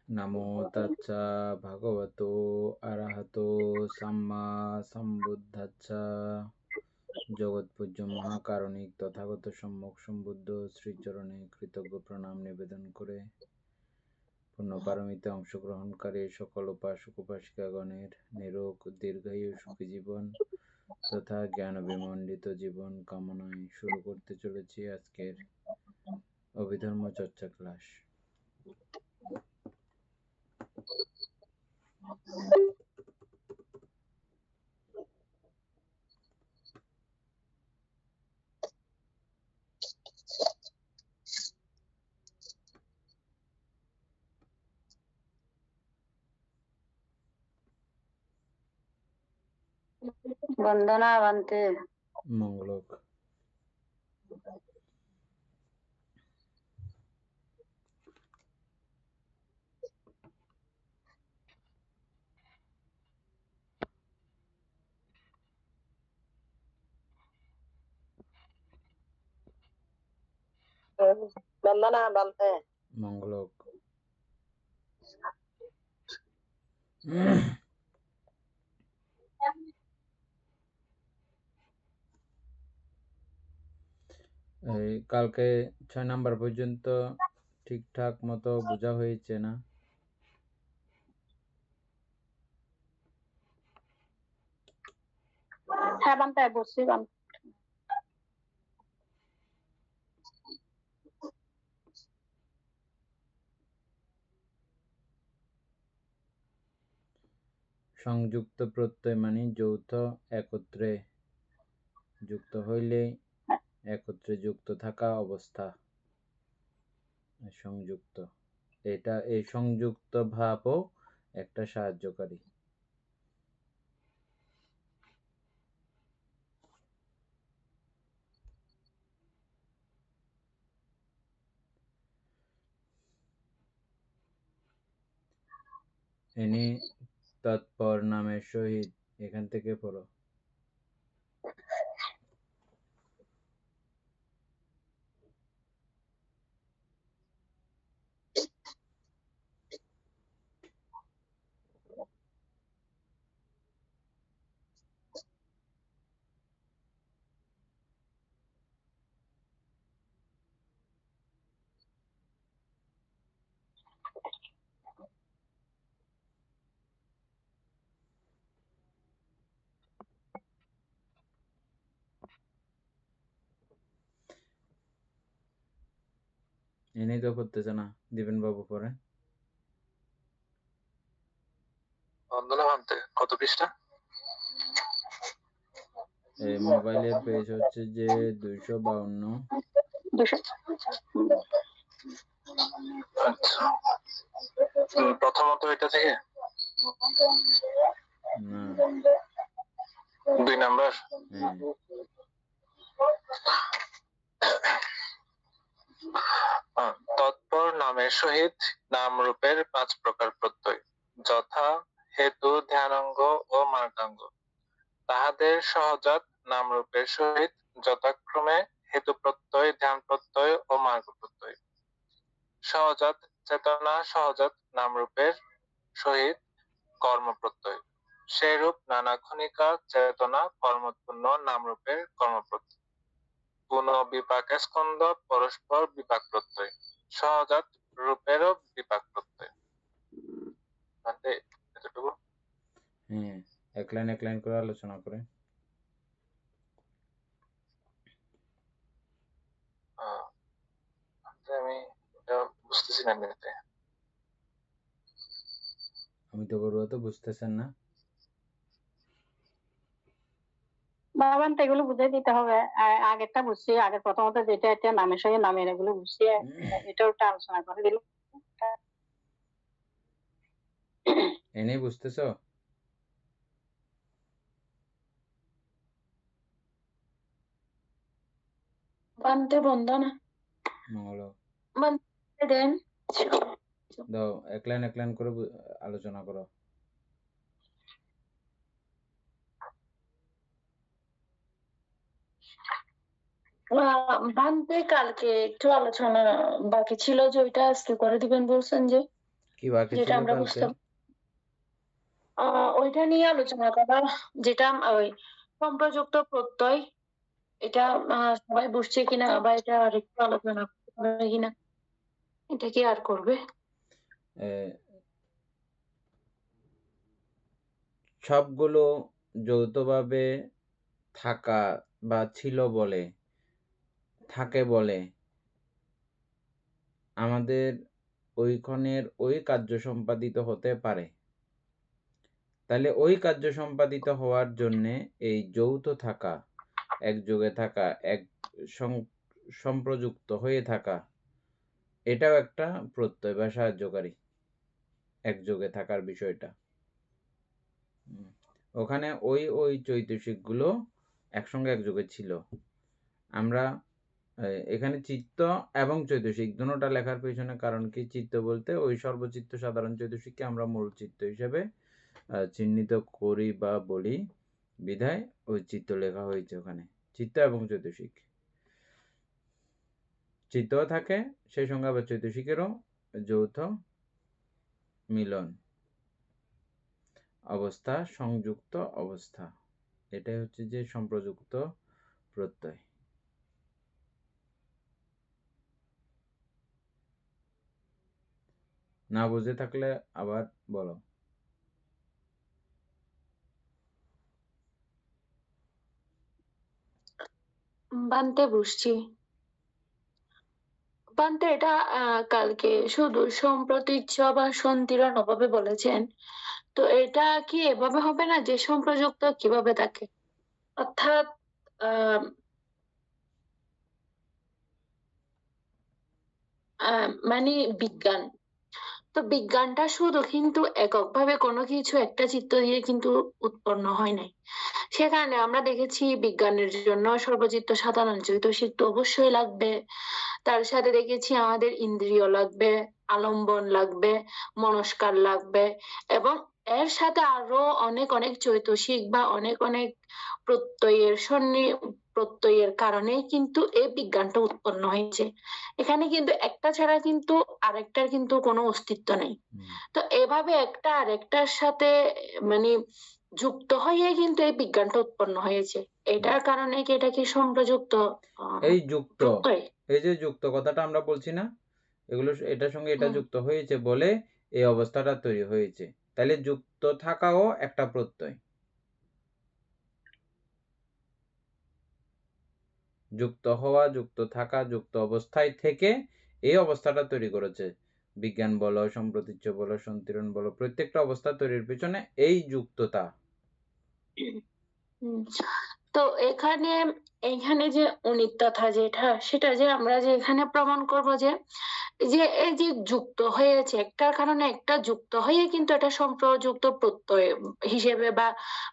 নমো তাচ্ছা ভগবতো আরহাতো সাম্মা সম্বুদ্ধাচ্ছা। জগৎপূজ্য মহাকারণিক তথাগত সম্যক সম্বুদ্ধ শ্রীচরণে কৃতজ্ঞ প্রণাম নিবেদন করে পুণ্যপারমিতে অংশগ্রহণকারী সকল উপাসক উপাসিকাগণের নিরোগ দীর্ঘায়ু সুখী জীবন তথা জ্ঞান বিমণ্ডিত জীবন কামনায় শুরু করতে চলেছি আজকের অভিধর্ম চর্চা ক্লাস। বন্দনা বন্তে মঙ্গলক। বন্দনা বন্তে মঙ্গলক। এই কালকে 6 নাম্বার পর্যন্ত ঠিকঠাক মতো বোঝা হয়েছে না? হ্যাঁ বন্তে বুঝছি বন্তে। সংযুক্ত প্রত্যয় মানে যৌথ একত্রে যুক্ত হইলে একত্রে যুক্ত থাকা অবস্থা সংযুক্ত। এই সংযুক্ত ভাবও একটা সাহায্যকারী। ইনি তৎপর নামের সহিত, এখান থেকে পড়ো। ইনি তো করতেছে না, দিবেন বাবু পরে। বন্দনা ভান্তে কত পৃষ্ঠা? এই মোবাইলের পেজ হচ্ছে যে 252। আচ্ছা, প্রথমত এটা থেকে না, 2 নাম্বার। তৎপর নামের সহিত নাম রূপের 5 প্রকার প্রত্যয়, যথা হেতু, ধ্যানাঙ্গ ও মার্গাঙ্গ। তাহাদের সহজাত নাম রূপের সহিত যথাক্রমে হেতু প্রত্যয়, ধ্যান প্রত্যয় ও মার্গ প্রত্যয়। সহজাত চেতনা সহজাত নাম রূপের সহিত কর্ম প্রত্যয়, সেইরূপ নানা ক্ষণিকা চেতনা কর্মোৎপন্ন নামরূপের কর্ম প্রত্যয়। গুণ বিপাক স্কন্ধ পরস্পর বিপাক প্রত্যয়, সহজাত রূপেরও বিপাক প্রত্যয়। এতটুকু। হ্যাঁ, এক লাইন করে আলোচনা করে। আমি বুঝতেছি না এমনিতে। আমি তো বলবো তো বুঝতেছেন না। বাবান এগুলো বুঝাই দিতে হবে। আগেরটা বুঝছি, আগে প্রথমত যেটা এটা নামের সঙ্গে নামের এগুলো বুঝছি, এটা ওটা আলোচনা করে দিল। এনেই বুঝতেছ? বন্দে বন্দনা মঙ্গল বন্দে দেন দাও, এক লাইন করে আলোচনা করো। ভান্তে কালকে একটু আলোচনা বাকি ছিল যে ওইটা আজকে করে দিবেন বলছেন যে। কি বাকি যেটা ছিল আমরা কালকে? বুঝতে ওইটা নিয়ে আলোচনা করা, যেটা ওই সম্প্রযুক্ত প্রত্যয়, এটা সবাই বুঝছে কিনা বা এটা আরেকটু আলোচনা করতে পারবে কিনা, এটা কি আর করবে? এ, সবগুলো যৌথভাবে থাকা বা ছিল বলে, থাকে বলে আমাদের ওইখানের ওই কার্য সম্পাদিত হতে পারে। তাহলে ওই কার্য সম্পাদিত হওয়ার জন্যে এই যৌথ থাকা, একযোগে থাকা, সম্প্রযুক্ত হয়ে থাকা, এটাও একটা প্রত্যয় বা সাহায্যকারী, একযোগে থাকার বিষয়টা। ওখানে ওই চৈতসিকগুলো একসঙ্গে একযোগে ছিল। আমরা এখানে চিত্ত এবং চৈতসিক দুটোটা লেখার পেছনে কারণ কি, চিত্ত বলতে ওই সর্বচিত্ত সাধারণ চৈতসিককে আমরা মূল চিত্ত হিসেবে চিহ্নিত করি বা বলি, বিধায় ওই চিত্ত লেখা হয়েছে ওখানে, চিত্ত এবং চৈতসিক। চিত্তও থাকে, সেই সঙ্গে আবার চৈতসিকেরও যৌথ মিলন অবস্থা, সংযুক্ত অবস্থা, এটাই হচ্ছে যে সম্প্রযুক্ত প্রত্যয়। না বুঝে থাকলে আবার বলো। বানতে বুঝছি। বানতে এটা কালকে শুধু সম্প্রতীচ্য বা সন্তিরণ অভাবে বলেছেন, তো এটা কি এভাবে হবে না যে সম্প্রযুক্ত কিভাবে থাকে? অর্থাৎ আহ মানে বিজ্ঞান, তো বিজ্ঞানটা শুধু কিন্তু এককভাবে কোনো কিছু একটা চিত্ত দিয়ে কিন্তু উৎপন্ন হয় নাই। সেখানে আমরা দেখেছি বিজ্ঞানের জন্য সর্বচিত্ত সাধারণ চৈতসিক তো অবশ্যই লাগবে। তার সাথে দেখেছি আমাদের ইন্দ্রিয় লাগবে, আলম্বন লাগবে, মনস্কার লাগবে, এবং এর সাথে আরো অনেক অনেক চৈতসিক বা অনেক অনেক প্রত্যয়ের কারণেই কিন্তু এই বিজ্ঞানটা উৎপন্ন হয়েছে। এখানে কিন্তু একটা ছাড়া কিন্তু আরেকটার কিন্তু কোনো অস্তিত্ব নেই। তো এভাবে একটা আরেকটার সাথে মানে যুক্ত হয়ে কিন্তু এই বিজ্ঞানটা উৎপন্ন হয়েছে। এটার কারণে কি এটা কি সম্প্রযুক্ত এই যুক্ত, প্রত্যয়? এই যে যুক্ত কথাটা আমরা বলছি না, এগুলো এটার সঙ্গে এটা যুক্ত হয়েছে বলে এই অবস্থাটা তৈরি হয়েছে। তাহলে যুক্ত থাকাও একটা প্রত্যয়। যুক্ত হওয়া, যুক্ত থাকা, যুক্ত অবস্থায় থেকে এই অবস্থাটা তৈরি করেছে। বিজ্ঞান বলো, সম্প্রতীচ্য বলো, সন্তিরণ বলো, প্রত্যেকটা অবস্থা তৈরির পিছনে এই যুক্ততা। তো এখানে এখানে যে অনিত্যতা যেটা, সেটা যে আমরা যে এখানে প্রমাণ করব যে যে এই যে যুক্ত হয়েছে একটার কারণে একটা যুক্ত হয়ে কিন্তু এটা সম্প্রযুক্ত প্রত্যয় হিসেবে বা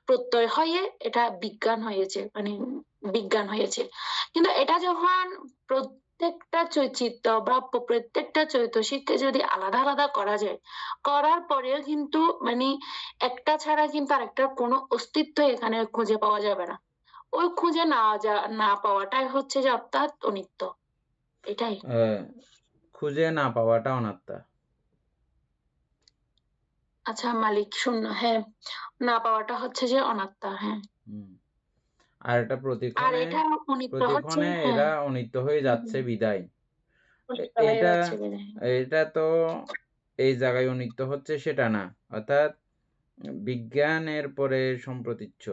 প্রত্যয় হয়ে এটা বিজ্ঞান হয়েছে, মানে বিজ্ঞান হয়েছে। কিন্তু এটা যখন প্রত্যেকটা চৈচিত্র বা প্রত্যেকটা চৈতসিককে যদি আলাদা আলাদা করা যায়, করার পরেও কিন্তু মানে একটা ছাড়া কিন্তু আরেকটার কোনো অস্তিত্ব এখানে খুঁজে পাওয়া যাবে না। ওই খুঁজে না পাওয়াটাই হচ্ছে যে অর্থাৎ অনিত্য, এটাই। খুঁজে না পাওয়াটা অনাত্মা। আচ্ছা, মালিক শূন্য, হ্যাঁ, না পাওয়াটা হচ্ছে যে অনাত্মা, হ্যাঁ। আর এটা আর প্রতিক্ষণে এটা অনিত্য হচ্ছে, প্রতিক্ষণে হ্যাঁ। এরা অনিত্য হয়ে যাচ্ছে বিদায়। অনিত্য হয়ে এটা যাচ্ছে বিদায়। এটা তো এই জায়গায় অনিত্য হচ্ছে সেটা না, অর্থাৎ বিজ্ঞানের পরে সম্প্রতীচ্য,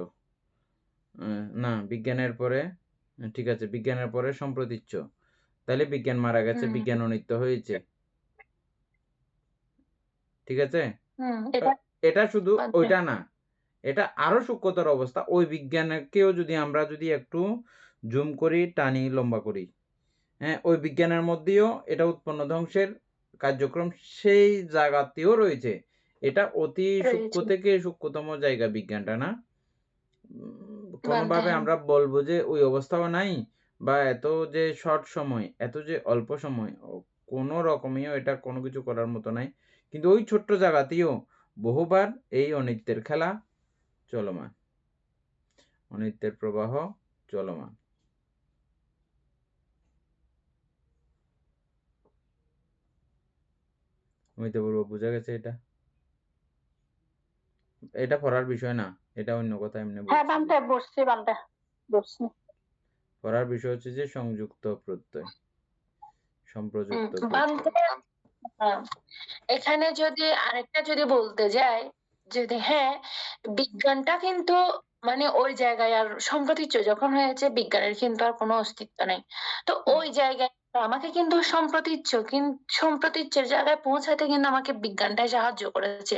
না বিজ্ঞানের পরে, ঠিক আছে, বিজ্ঞানের পরে সম্প্রতীচ্য, তাহলে বিজ্ঞান মারা গেছে, বিজ্ঞান অনিত্য হয়েছে, ঠিক আছে। এটা শুধু ওইটা না, এটা আরো সূক্ষ্মতর অবস্থা। ওই বিজ্ঞানকেও যদি আমরা যদি একটু জুম করি, টানি, লম্বা করি, হ্যাঁ, ওই বিজ্ঞানের মধ্যেও এটা উৎপন্ন ধ্বংসের কার্যক্রম সেই জায়গাতেও রয়েছে। এটা অতি সূক্ষ্ম থেকে সূক্ষ্মতম জায়গা বিজ্ঞানটা, না কোনোভাবে আমরা বলবো যে ওই অবস্থাও নাই, বা এত যে শর্ট সময়, এত যে অল্প সময়, কোনো রকমেও এটা কোনো কিছু করার মতো নাই। কিন্তু ওই ছোট্ট জায়গাতেও বহুবার এই অনিত্যের খেলা চলমান, অনিত্যের প্রবাহ চলমান। অমিতাপূর্ব বোঝা গেছে এটা? এটা পড়ার বিষয় না, এটা অন্য কথা এমনি হ্যাঁ বলছি। বান্তে বুঝছি। পড়ার বিষয় হচ্ছে যে সংযুক্ত প্রত্যয়, সম্প্রযুক্ত বান্তে প্রত্যয়। এখানে যদি আরেকটা যদি বলতে যাই, যদি হ্যাঁ বিজ্ঞানটা কিন্তু মানে ওই জায়গায় আর সম্প্রতীচ্য যখন হয়েছে বিজ্ঞানের কিন্তু আর কোনো অস্তিত্ব নেই। তো ওই জায়গায় আমাকে কিন্তু সম্প্রতীচ্যের জায়গায় পৌঁছাতে কিন্তু আমাকে বিজ্ঞানটাই সাহায্য করেছে।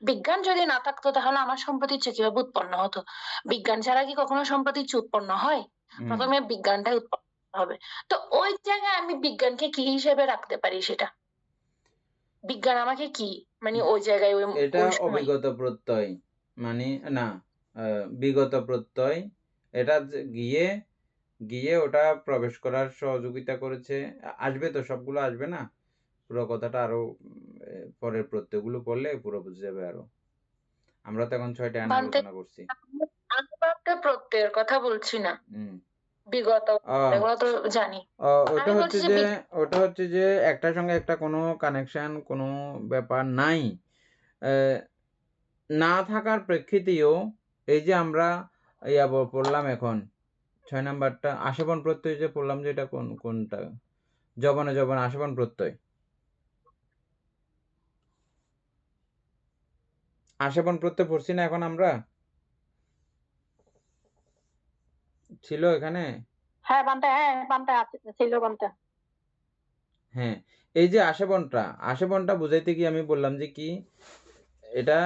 বিজ্ঞান যদি না থাকতো তাহলে আমার সম্প্রতীচ্য কিভাবে উৎপন্ন হতো? বিজ্ঞান ছাড়া কি কখনো সম্প্রতীচ্য উৎপন্ন হয়? প্রথমে বিজ্ঞানটাই উৎপন্ন হবে। তো ওই জায়গায় আমি বিজ্ঞানকে কি হিসেবে রাখতে পারি সেটা? বিজ্ঞান আমাকে কি মানে ওই জায়গায় এটা ওই সময় অভিগত প্রত্যয়, মানে না, বিগত প্রত্যয়। এটা গিয়ে গিয়ে ওটা প্রবেশ করার সহযোগিতা করেছে। আসবে তো, সবগুলো আসবে না, পুরো কথাটা আরো পরের প্রত্যয়গুলো পড়লে পুরো বুঝে যাবে আরো। আমরা তো এখন 6টা আনা বান্তে আলোচনা করছি। আমি বান্তে প্রত্যয়ের কথা বলছি না, বিগত আহ এগুলো তো জানি। ওটা আমি হচ্ছে বলছি যে যে ওটা হচ্ছে যে একটার সঙ্গে একটা কোনো কানেকশন, কোনো ব্যাপার নাই। না থাকার প্রেক্ষিতেও এই যে আমরা পড়লাম এখন 6 নাম্বারটা আশেবন প্রত্যয় যে পড়লাম, যে এটা কোনটা? জবনে জবনে আশেবন প্রত্যয়। আশেবন প্রত্যয় পড়ছি না এখন আমরা? ছিল এখানে? হ্যাঁ বান্তে ছিল বান্তে। হ্যাঁ, এই যে আশেবনটা বুঝাইতে গিয়ে আমি বললাম যে কি, এটা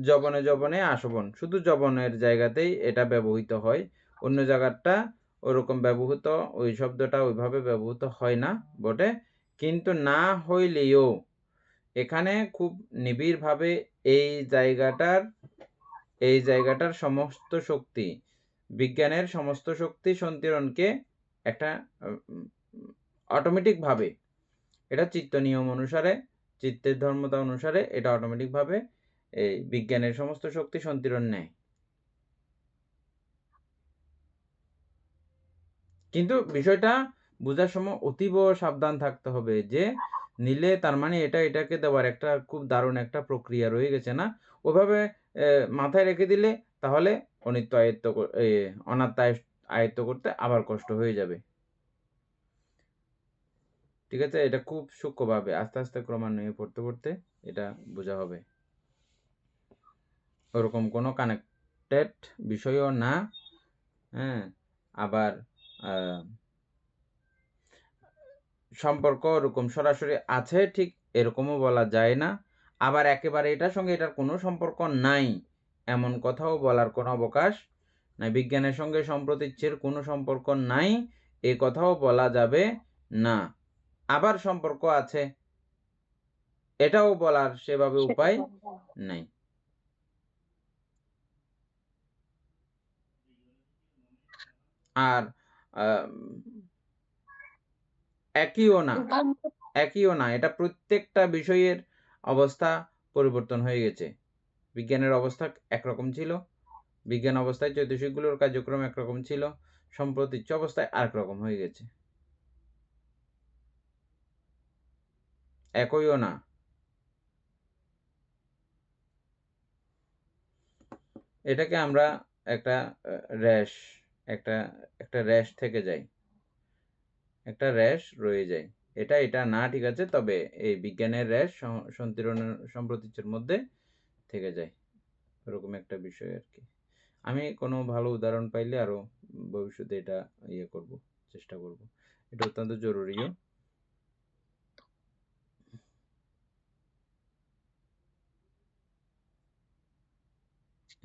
জবনে জবনে আশোভন, শুধু জবনের জায়গাতেই এটা ব্যবহৃত হয়, অন্য জায়গাটা ওরকম ব্যবহৃত, ওই শব্দটা ওইভাবে ব্যবহৃত হয় না বটে, কিন্তু না হইলেও এখানে খুব নিবিড়ভাবে এই জায়গাটার সমস্ত শক্তি, বিজ্ঞানের সমস্ত শক্তি সন্তিরণকে একটা অটোমেটিকভাবে, এটা চিত্ত নিয়ম অনুসারে, চিত্তের ধর্মতা অনুসারে এটা অটোমেটিকভাবে এই বিজ্ঞানের সমস্ত শক্তি সন্তিরণ নেয়। কিন্তু বিষয়টা বোঝার সময় অতীব সাবধান থাকতে হবে, যে নিলে তার মানে এটা এটাকে দেওয়ার একটা খুব দারুণ একটা প্রক্রিয়া রয়ে গেছে না, ওভাবে মাথায় রেখে দিলে তাহলে অনিত্য অনাত্ম আয়ত্ত করতে আবার কষ্ট হয়ে যাবে। ঠিক আছে, এটা খুব সূক্ষ্মভাবে আস্তে আস্তে ক্রমান্বয়ে পড়তে পড়তে এটা বোঝা হবে। ওরকম কোনো কানেক্টেড বিষয়ও না। হ্যাঁ, আবার সম্পর্ক ওরকম সরাসরি আছে ঠিক এরকমও বলা যায় না, আবার একেবারে এটার সঙ্গে এটার কোনো সম্পর্ক নাই এমন কথাও বলার কোনো অবকাশ নাই। বিজ্ঞানের সঙ্গে সম্প্রতীচ্যের কোনো সম্পর্ক নাই এই কথাও বলা যাবে না। আবার সম্পর্ক আছে এটাও বলার সেভাবে উপায় নাই। আর একইও না, এটা প্রত্যেকটা বিষয়ের অবস্থা পরিবর্তন হয়ে গেছে। বিজ্ঞানের অবস্থা একরকম ছিল, বিজ্ঞান অবস্থায় চৈতসিকগুলোর কার্যক্রম একরকম ছিল, সম্প্রতীচ্য অবস্থায় আরেক রকম হয়ে গেছে। একইও না। এটাকে আমরা একটা র্যাশ, একটা র্যাশ থেকে যাই, একটা র্যাশ রয়ে যায়। এটা না, ঠিক আছে, তবে এই বিজ্ঞানের র্যাশ সন্তিরণের সম্প্রতীচ্যের মধ্যে থেকে যায়, এরকম একটা বিষয় আর কি। আমি কোনো ভালো উদাহরণ পাইলে আরো ভবিষ্যতে এটা করব, চেষ্টা করব, এটা অত্যন্ত জরুরিও।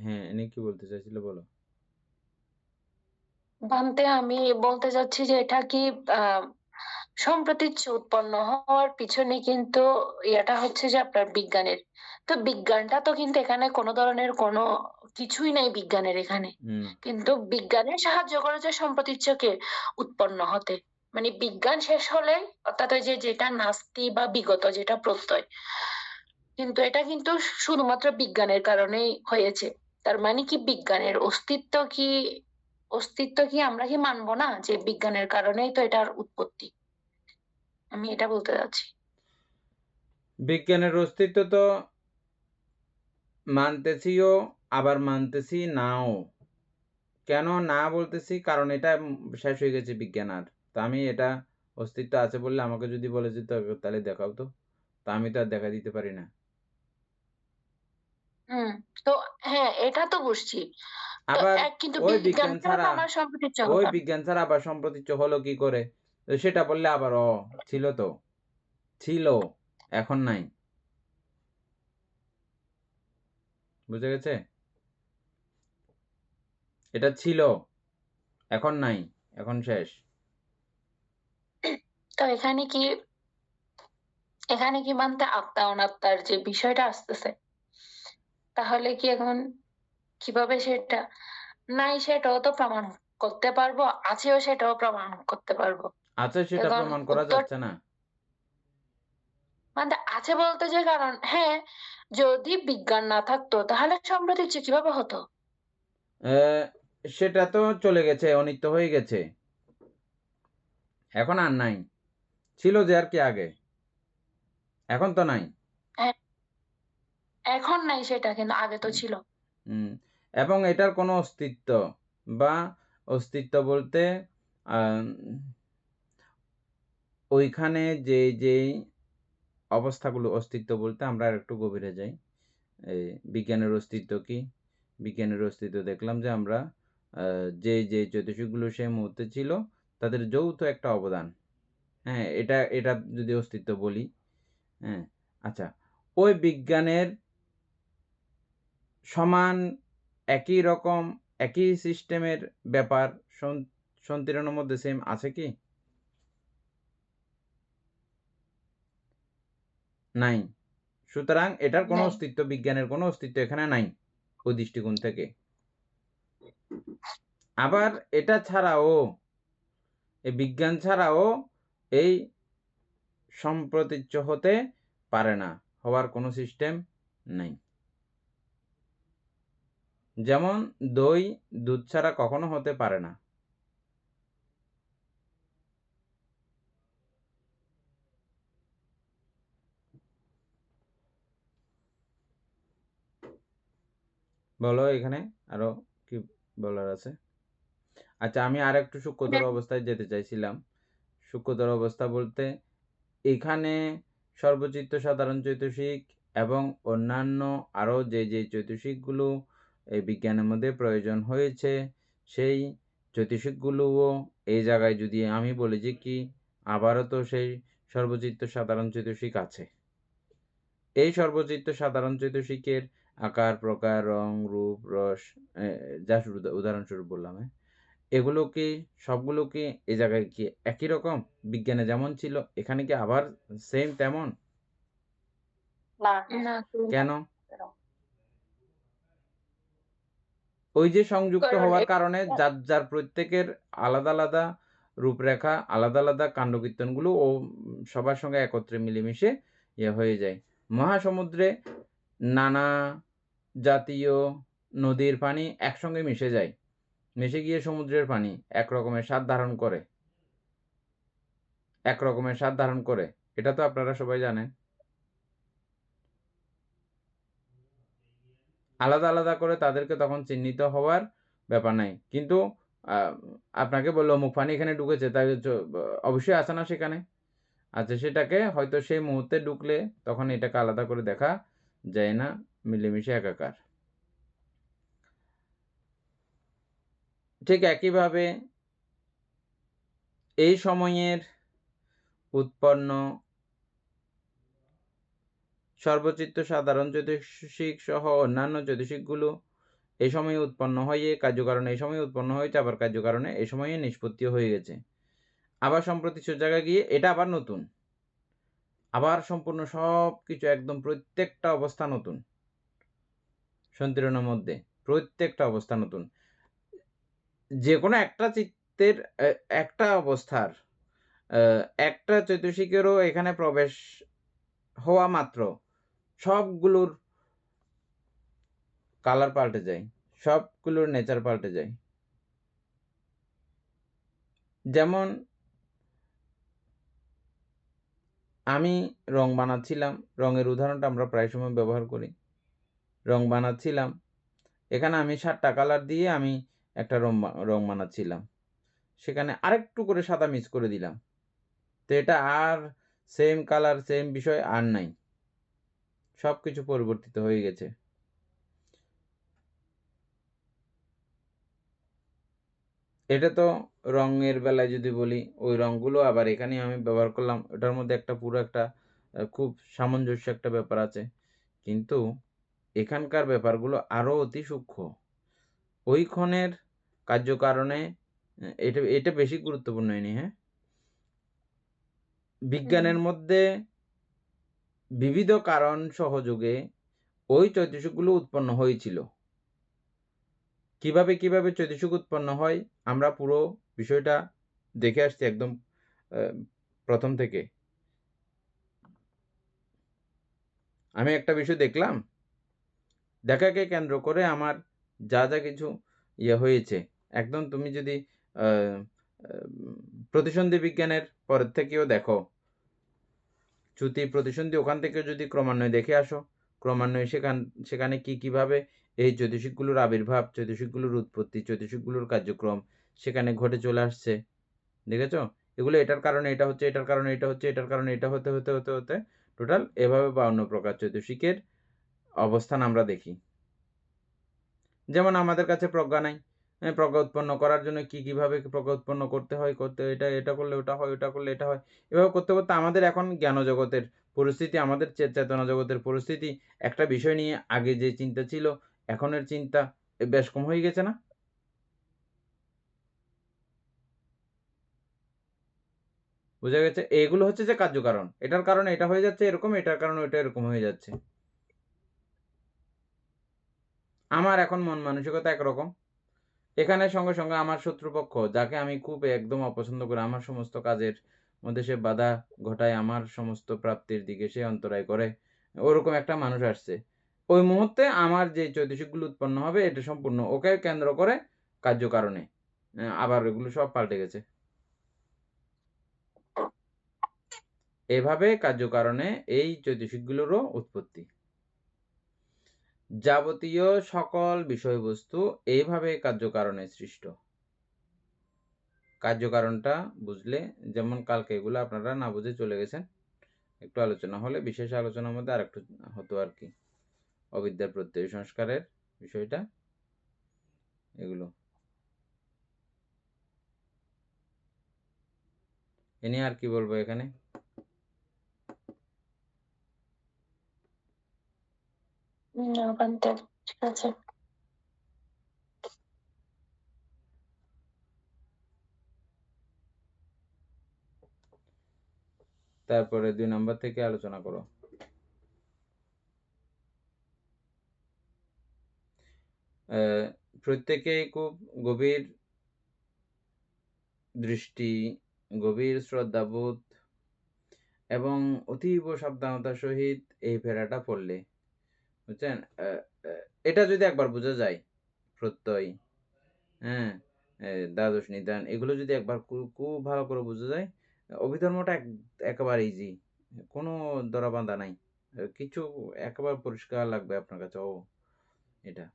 হ্যাঁ, এনে কি বলতে চাইছিল বলো। বান্তে আমি বলতে চাচ্ছি যে এটা কি সম্প্রতীচ্য উৎপন্ন হওয়ার পিছনে কিন্তু এটা হচ্ছে যে আপনার বিজ্ঞানের, তো বিজ্ঞানটা তো কিন্তু এখানে কোনো ধরনের কোনো কিছুই নাই বিজ্ঞানের এখানে, কিন্তু বিজ্ঞানের সাহায্য করেছে সম্প্রতীচ্যকে উৎপন্ন হতে। মানে বিজ্ঞান শেষ হলে অর্থাৎ ওই যে যেটা নাস্তি বা বিগত যেটা প্রত্যয়, কিন্তু এটা কিন্তু শুধুমাত্র বিজ্ঞানের কারণেই হয়েছে। তার মানে কি বিজ্ঞানের অস্তিত্ব কি আমরা কি মানবো না যে বিজ্ঞানের কারণেই তো এটার উৎপত্তি? আমি এটা বলতে চাচ্ছি। বিজ্ঞানের অস্তিত্ব তো মানতেছিও, আবার মানতেছি নাও। কেন না বলতেছি? কারণ এটা শেষ হয়ে গেছে বিজ্ঞান আর। তো আমি এটা অস্তিত্ব আছে বললে আমাকে যদি বলে যে তাহলে দেখাও তো। তা আমি তো আর দেখা দিতে পারি না। হুম। তো হ্যাঁ, এটা তো বুঝছি। তো আবার কিন্তু ওই বিজ্ঞান বিজ্ঞান ছাড়া তো ছাড়া আমার সম্প্রতিচ্ছ ওই হতাম। বিজ্ঞান ছাড়া আবার সম্প্রতীচ্য হলো কি করে? তো সেটা বললে আবার ছিল তো। ছিল, এখন নাই। বুঝা গেছে? এটা ছিল, এখন নাই, এখন শেষ। তো এখানে কি মানতে আত্মা অনাত্মার যে বিষয়টা আসতেছে, তাহলে কি এখন কিভাবে সেটা নাই সেটাও তো প্রমাণ করতে পারবো, আছেও সেটাও প্রমাণ করতে পারবো। আছে সেটা এখন প্রমাণ করা উত্তর যাচ্ছে না। মানে আছে বলতে যে কারণ, হ্যাঁ, যদি বিজ্ঞান না থাকতো তাহলে সম্প্রতীচ্য কিভাবে হতো? সেটা তো চলে গেছে, অনিত্য হয়ে গেছে। এখন আর নাই। ছিল যে আর কি আগে। এখন তো নাই। হ্যাঁ, এখন নাই সেটা, কিন্তু আগে তো ছিল। হুম। এবং এটার কোনো অস্তিত্ব বা অস্তিত্ব বলতে আম ওইখানে যেই অবস্থাগুলো অস্তিত্ব বলতে আমরা আরেকটু গভীরে যাই। এই বিজ্ঞানের অস্তিত্ব কি? বিজ্ঞানের অস্তিত্ব দেখলাম যে আমরা যে জ্যোতিষীগুলো সেই মুহূর্তে ছিল তাদের যৌথ একটা অবদান। হ্যাঁ, এটা যদি অস্তিত্ব বলি, হ্যাঁ? আচ্ছা, ওই বিজ্ঞানের সমান একই রকম একই সিস্টেমের ব্যাপার সন্তিরণের মধ্যে সেম আছে কি? নাই। সুতরাং এটার কোনো নাই। অস্তিত্ব, বিজ্ঞানের কোনো অস্তিত্ব এখানে নাই ওই দৃষ্টিকোণ থেকে। আবার এটা ছাড়াও এই বিজ্ঞান ছাড়াও এই সম্প্রতীচ্য হতে পারে না। হওয়ার কোনো সিস্টেম নাই। যেমন দই দুধ ছাড়া কখনো হতে পারে না। বলো এখানে আরো কি বলার আছে? আচ্ছা, আমি আরেকটু সূক্ষ্মতর অবস্থায় যেতে চাইছিলাম। সূক্ষ্মতর অবস্থা বলতে এখানে সর্বচিত্ত সাধারণ চৈতসিক এবং অন্যান্য আরও যে চৈতসিকগুলো এই বিজ্ঞানের মধ্যে প্রয়োজন হয়েছে, সেই চৈতসিকগুলোও এই জায়গায় যদি আমি বলি যে কি আবারও তো সেই সর্বচিত্ত সাধারণ চৈতসিক আছে। এই সর্বচিত্ত সাধারণ চৈতসিকের আকার, প্রকার, রং, রূপ, রস, যা উদাহরণস্বরূপ বললাম, এগুলো কি সবগুলো কি এই জায়গায় কি একই রকম? বিজ্ঞানে যেমন ছিল এখানে কি আবার সেম তেমন? না। কেন? ওই যে সংযুক্ত কারণ হওয়ার কারণে যার প্রত্যেকের আলাদা, আলাদা রূপরেখা, আলাদা, আলাদা কাণ্ডকীর্তনগুলো ও সবার সঙ্গে একত্রে মিলেমিশে হয়ে যায়। মহাসমুদ্রে নানা জাতীয় নদীর পানি একসঙ্গে মিশে যায়। মিশে গিয়ে সমুদ্রের পানি এক রকমের স্বাদ ধারণ করে। এক রকমের স্বাদ ধারণ করে। এটা তো আপনারা সবাই জানেন। আলাদা, আলাদা করে তাদেরকে তখন চিহ্নিত হওয়ার ব্যাপার নাই। কিন্তু আ আপনাকে বলল অমুক পানি এখানে ঢুকেছে তাই অবশ্যই আছে না সেখানে? আচ্ছা, সেটাকে হয়তো সেই মুহূর্তে ঢুকলে তখন এটাকে আলাদা করে দেখা যায় না, মিলেমিশে একাকার। ঠিক একইভাবে এই সময়ের উৎপন্ন সর্বচিত্ত সাধারণ জ্যোতিষিক সহ অন্যান্য জ্যোতিষিকগুলো এই সময়ে উৎপন্ন হয়ে কার্যকারণে এই সময়ে উৎপন্ন হয়েছে, আবার কার্যকারণে এই সময়ে নিষ্পত্তিও হয়ে গেছে। আবার সম্প্রতি সে জায়গায় গিয়ে এটা আবার নতুন। আবার সম্পূর্ণ সবকিছু একদম প্রত্যেকটা অবস্থা নতুন। সন্তিরণের মধ্যে প্রত্যেকটা অবস্থা নতুন। যেকোনো একটা চিত্তের একটা অবস্থার একটা চৈতসিকেরও এখানে প্রবেশ হওয়া মাত্র সবগুলোর কালার পাল্টে যায়, সবগুলোর নেচার পাল্টে যায়। যেমন আমি রং বানাচ্ছিলাম, রঙের উদাহরণটা আমরা প্রায় সময় ব্যবহার করি। রং বানাচ্ছিলাম, এখানে আমি 7টা কালার দিয়ে আমি একটা রং বানাচ্ছিলাম। সেখানে আরেকটু করে সাদা মিক্স করে দিলাম। তো এটা আর সেম কালার, সেম বিষয় আর নাই। সবকিছু পরিবর্তিত হয়ে গেছে। এটা তো রঙের বেলায় যদি বলি, ওই রঙগুলো আবার এখানে আমি ব্যবহার করলাম। ওটার মধ্যে একটা পুরো একটা খুব সামঞ্জস্য একটা ব্যাপার আছে। কিন্তু এখানকার ব্যাপারগুলো আরো অতি সূক্ষ্ম। ওই ক্ষণের কার্যকারণে এটা বেশি গুরুত্বপূর্ণ ইনি, হ্যাঁ? বিজ্ঞানের মধ্যে বিবিধ কারণ সহযোগে ওই চৈতসিকগুলো উৎপন্ন হয়েছিল। কিভাবে চৈতসিক উৎপন্ন হয় আমরা পুরো বিষয়টা দেখে আসছি একদম প্রথম থেকে। আমি একটা বিষয় দেখলাম, দেখাকে কেন্দ্র করে আমার যা কিছু হয়েছে, একদম তুমি যদি প্রতিসন্ধি বিজ্ঞানের পরের থেকেও দেখো, চ্যুতি প্রতিসন্ধি ওখান থেকে যদি ক্রমান্বয়ে দেখে আসো, ক্রমান্বয়ে সেখানে কিভাবে এই চৈতসিকগুলোর আবির্ভাব, চৈতসিকগুলোর উৎপত্তি, চৈতসিকগুলোর কার্যক্রম সেখানে ঘটে চলে আসছে, দেখেছো? এগুলো এটার কারণে এটা হচ্ছে, এটার কারণে এটা হচ্ছে, এটার কারণে এটা হতে হতে হতে হতে টোটাল এভাবে 52 প্রকার চৈতসিকের অবস্থান আমরা দেখি। যেমন আমাদের কাছে প্রজ্ঞা নাই, প্রজ্ঞা উৎপন্ন করার জন্য কিভাবে প্রজ্ঞা উৎপন্ন করতে হয়, এটা করলে ওটা হয়, ওটা করলে এটা হয়, এভাবে করতে করতে আমাদের এখন জ্ঞান জগতের পরিস্থিতি, আমাদের চেতনা জগতের পরিস্থিতি, একটা বিষয় নিয়ে আগে যে চিন্তা ছিল এখনের চিন্তা বেশ কম হয়ে গেছে না? বুঝা গেছে? এগুলো হচ্ছে যে কার্যকারণ, এটার কারণে এটা হয়ে যাচ্ছে এরকম, এটার কারণে ওটা এরকম হয়ে যাচ্ছে। আমার এখন মন মানসিকতা একরকম, এখানে সঙ্গে সঙ্গে আমার শত্রুপক্ষ যাকে আমি খুব একদম অপছন্দ করি, আমার সমস্ত কাজের মধ্যে সে বাধা ঘটায়, আমার সমস্ত প্রাপ্তির দিকে সে অন্তরায় করে, ওরকম একটা মানুষ আসছে। ওই মুহূর্তে আমার যে চৈতসিকগুলো উৎপন্ন হবে এটা সম্পূর্ণ ওকে কেন্দ্র করে কার্যকারণে আবার এগুলো সব পাল্টে গেছে। এভাবে কার্যকারণে এই চৈতসিকগুলোরও উৎপত্তি। যাবতীয় সকল বিষয়বস্তু এইভাবে কার্যকারণে সৃষ্ট। কার্যকারণটা বুঝলে, যেমন কালকে এগুলো আপনারা না বুঝে চলে গেছেন, একটু আলোচনা হলে বিশেষ আলোচনার মধ্যে আরেকটু হতো আর কি, অবিদ্যার প্রত্যয় সংস্কারের বিষয়টা, এগুলো এ নিয়ে আর কি বলবো এখানে। ঠিক আছে। তারপরে 2 নম্বর থেকে আলোচনা করো। প্রত্যেকেই খুব গভীর দৃষ্টি, গভীর শ্রদ্ধাবোধ এবং অতীব সাবধানতার সহিত এই ফেরাটা পড়লে, বুঝছেন, এটা যদি একবার বোঝা যায়, প্রত্যয়, হ্যাঁ, দ্বাদশ নিদান, এগুলো যদি একবার খুব ভালো করে বোঝা যায়, অভিধর্মটা একেবারে ইজি, কোনো দরাবাঁধা নাই, কিছু একেবারে পরিষ্কার লাগবে আপনার কাছে। ও এটা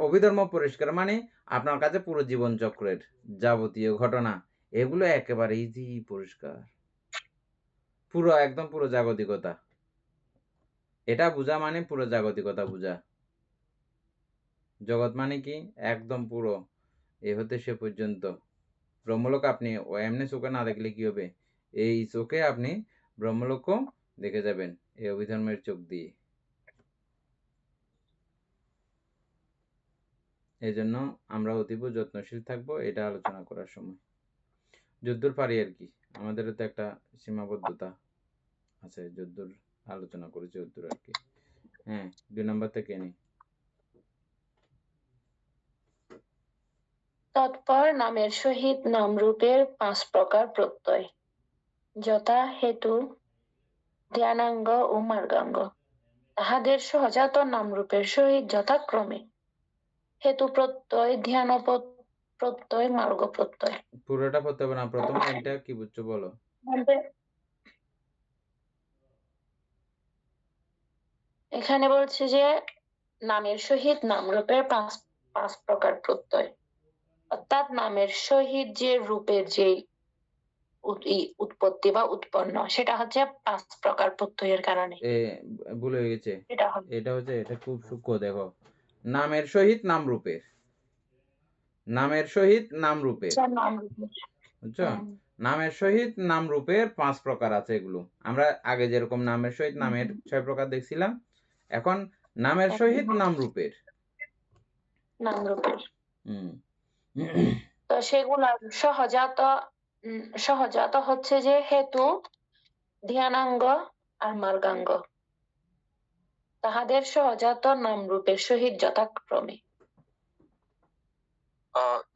অভিধর্ম পরিষ্কার মানে আপনার কাছে পুরো জীবন চক্রের যাবতীয় ঘটনা এগুলো একেবারে ইজি পরিষ্কার, পুরো একদম পুরো জাগতিকতা। এটা বুঝা মানে পুরো জাগতিকতা বুঝা। জগৎ মানে কি একদম পুরো এ হতে সে পর্যন্ত ব্রহ্মলোক আপনি এমনি চোখে না দেখলে কি হবে, এই চোখে আপনি ব্রহ্মলোক দেখে যাবেন এই অভিধর্মের চোখ দিয়ে। এই জন্য আমরা অতীব যত্নশীল থাকবো এটা আলোচনা করার সময়, যদ্দূর পারি আর কি, আমাদেরও তো একটা সীমাবদ্ধতা আছে, যদ্দূর আলোচনা করেছি যদ্দূর আর কি। হ্যাঁ, 2 নম্বর থেকে নিই। তৎপর নামের সহিত নামরূপের 5 প্রকার প্রত্যয়, যথা হেতু, ধ্যানাঙ্গ ও মার্গাঙ্গ। তাহাদের সহজাত নামরূপের সহিত যথাক্রমে হেতু প্রত্যয়, ধ্যান প্রত্যয়, মার্গ প্রত্যয়। পুরোটা পড়তে হবে না, প্রথম লাইনটা কি বুঝছো বলো? এখানে বলছে যে নামের সহিত নামরূপের পাঁচ প্রকার প্রত্যয়, অর্থাৎ নামের সহিত যে রূপের যে উৎপত্তি বা উৎপন্ন সেটা হচ্ছে 5 প্রকার প্রত্যয়ের কারণে। ভুল হয়ে গেছে। এটা হবে এটা খুব সূক্ষ্ম, দেখো। নামের সহিত নামরূপের, নামের সহিত নামরূপের, নামরূপের। বুঝছো? নামের সহিত নামরূপের 5 প্রকার আছে। এগুলো আমরা আগে যেরকম নামের সহিত নামের 6 প্রকার দেখছিলাম, এখন নামের সহিত নামরূপের। তো সেগুলা সহজাত হচ্ছে যে হেতু, ধ্যানাঙ্গ আর মার্গাঙ্গ, তাহাদের সহজাত নামরূপের সহিত যথাক্রমে।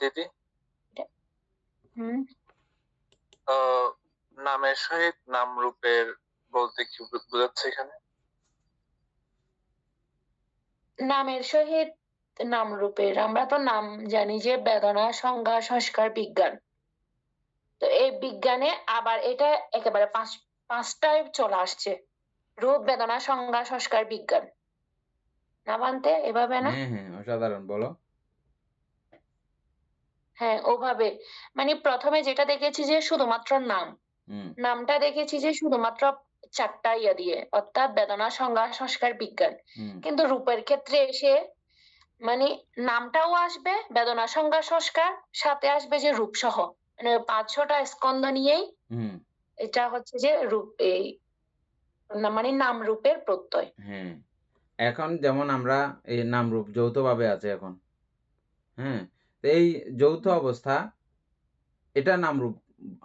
দিদি, হুম নামের সহিত নাম রূপের বলতে কি বোঝাচ্ছে এখানে? নামের সহিত নাম রূপের, আমরা তো নাম জানি যে বেদনা, সংজ্ঞা, সংস্কার, বিজ্ঞান। তো এই বিজ্ঞানে আবার এটা একেবারে পাঁচটায় চলে আসছে, রূপ, বেদনা, সংজ্ঞা, সংস্কার, বিজ্ঞান। না মানতে এভাবে না? হ্যাঁ, অসাধারণ, বলো। হ্যাঁ, ওভাবে। মানে প্রথমে যেটা দেখেছি যে শুধুমাত্র নামটা দেখেছি যে শুধুমাত্র 4টা ইয়া দিয়ে, অর্থাৎ বেদনা, সংজ্ঞা, সংস্কার, বিজ্ঞান। কিন্তু রূপের ক্ষেত্রে এসে মানে নামটাও আসবে, বেদনা, সংজ্ঞা, সংস্কার, সাথে আসবে যে রূপ সহ, মানে 5-6টা স্কন্ধ নিয়েই এটা হচ্ছে যে রূপ, এই মানে নাম রূপের প্রত্যয়। হ্যাঁ, এখন যেমন আমরা এই নাম রূপ যৌথভাবে আছে এখন। হ্যাঁ, তো এই যৌথ অবস্থা, এটা নামরূপ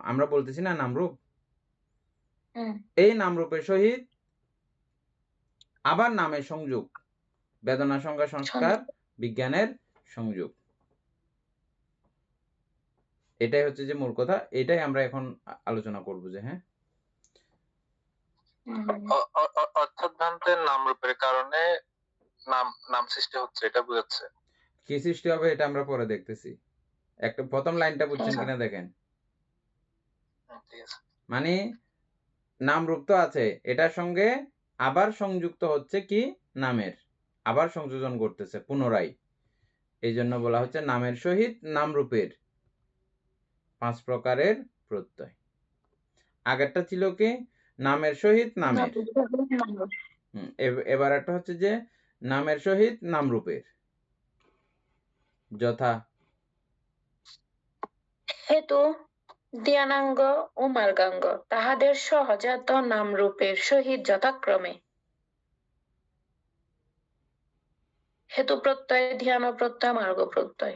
আমরা বলতেছি না, নামরূপ। এই নামরূপের সহিত আবার নামের সংযোগ, বেদনা, সংজ্ঞা, সংস্কার, বিজ্ঞানের সংযোগ, এটাই হচ্ছে যে মূল কথা। এটাই আমরা এখন আলোচনা করব যে হ্যাঁ, অর্থাৎ ভান্তের নাম রূপের কারণে নাম সৃষ্টি হচ্ছে, এটা বোঝাচ্ছে। কি সৃষ্টি হবে এটা আমরা পরে দেখতেছি। একটা প্রথম লাইনটা বুঝছেন কিনা দেখেন। মানে নাম রূপ তো আছে, এটার সঙ্গে আবার সংযুক্ত হচ্ছে কি নামের, আবার সংযোজন করতেছে পুনরায়। এই জন্য বলা হচ্ছে নামের সহিত নাম রূপের 5 প্রকারের প্রত্যয়। আগেরটা ছিল কি নামের সহিত নামের, এবার একটা হচ্ছে যে নামের সহিত নাম রূপের, যথা হেতু, ধ্যানাঙ্গ ও মার্গাঙ্গ, তাহাদের সহজাত নাম রূপের সহিত যথাক্রমে। হেতু প্রত্যয়, ধ্যান প্রত্যয়, মার্গ প্রত্যয়।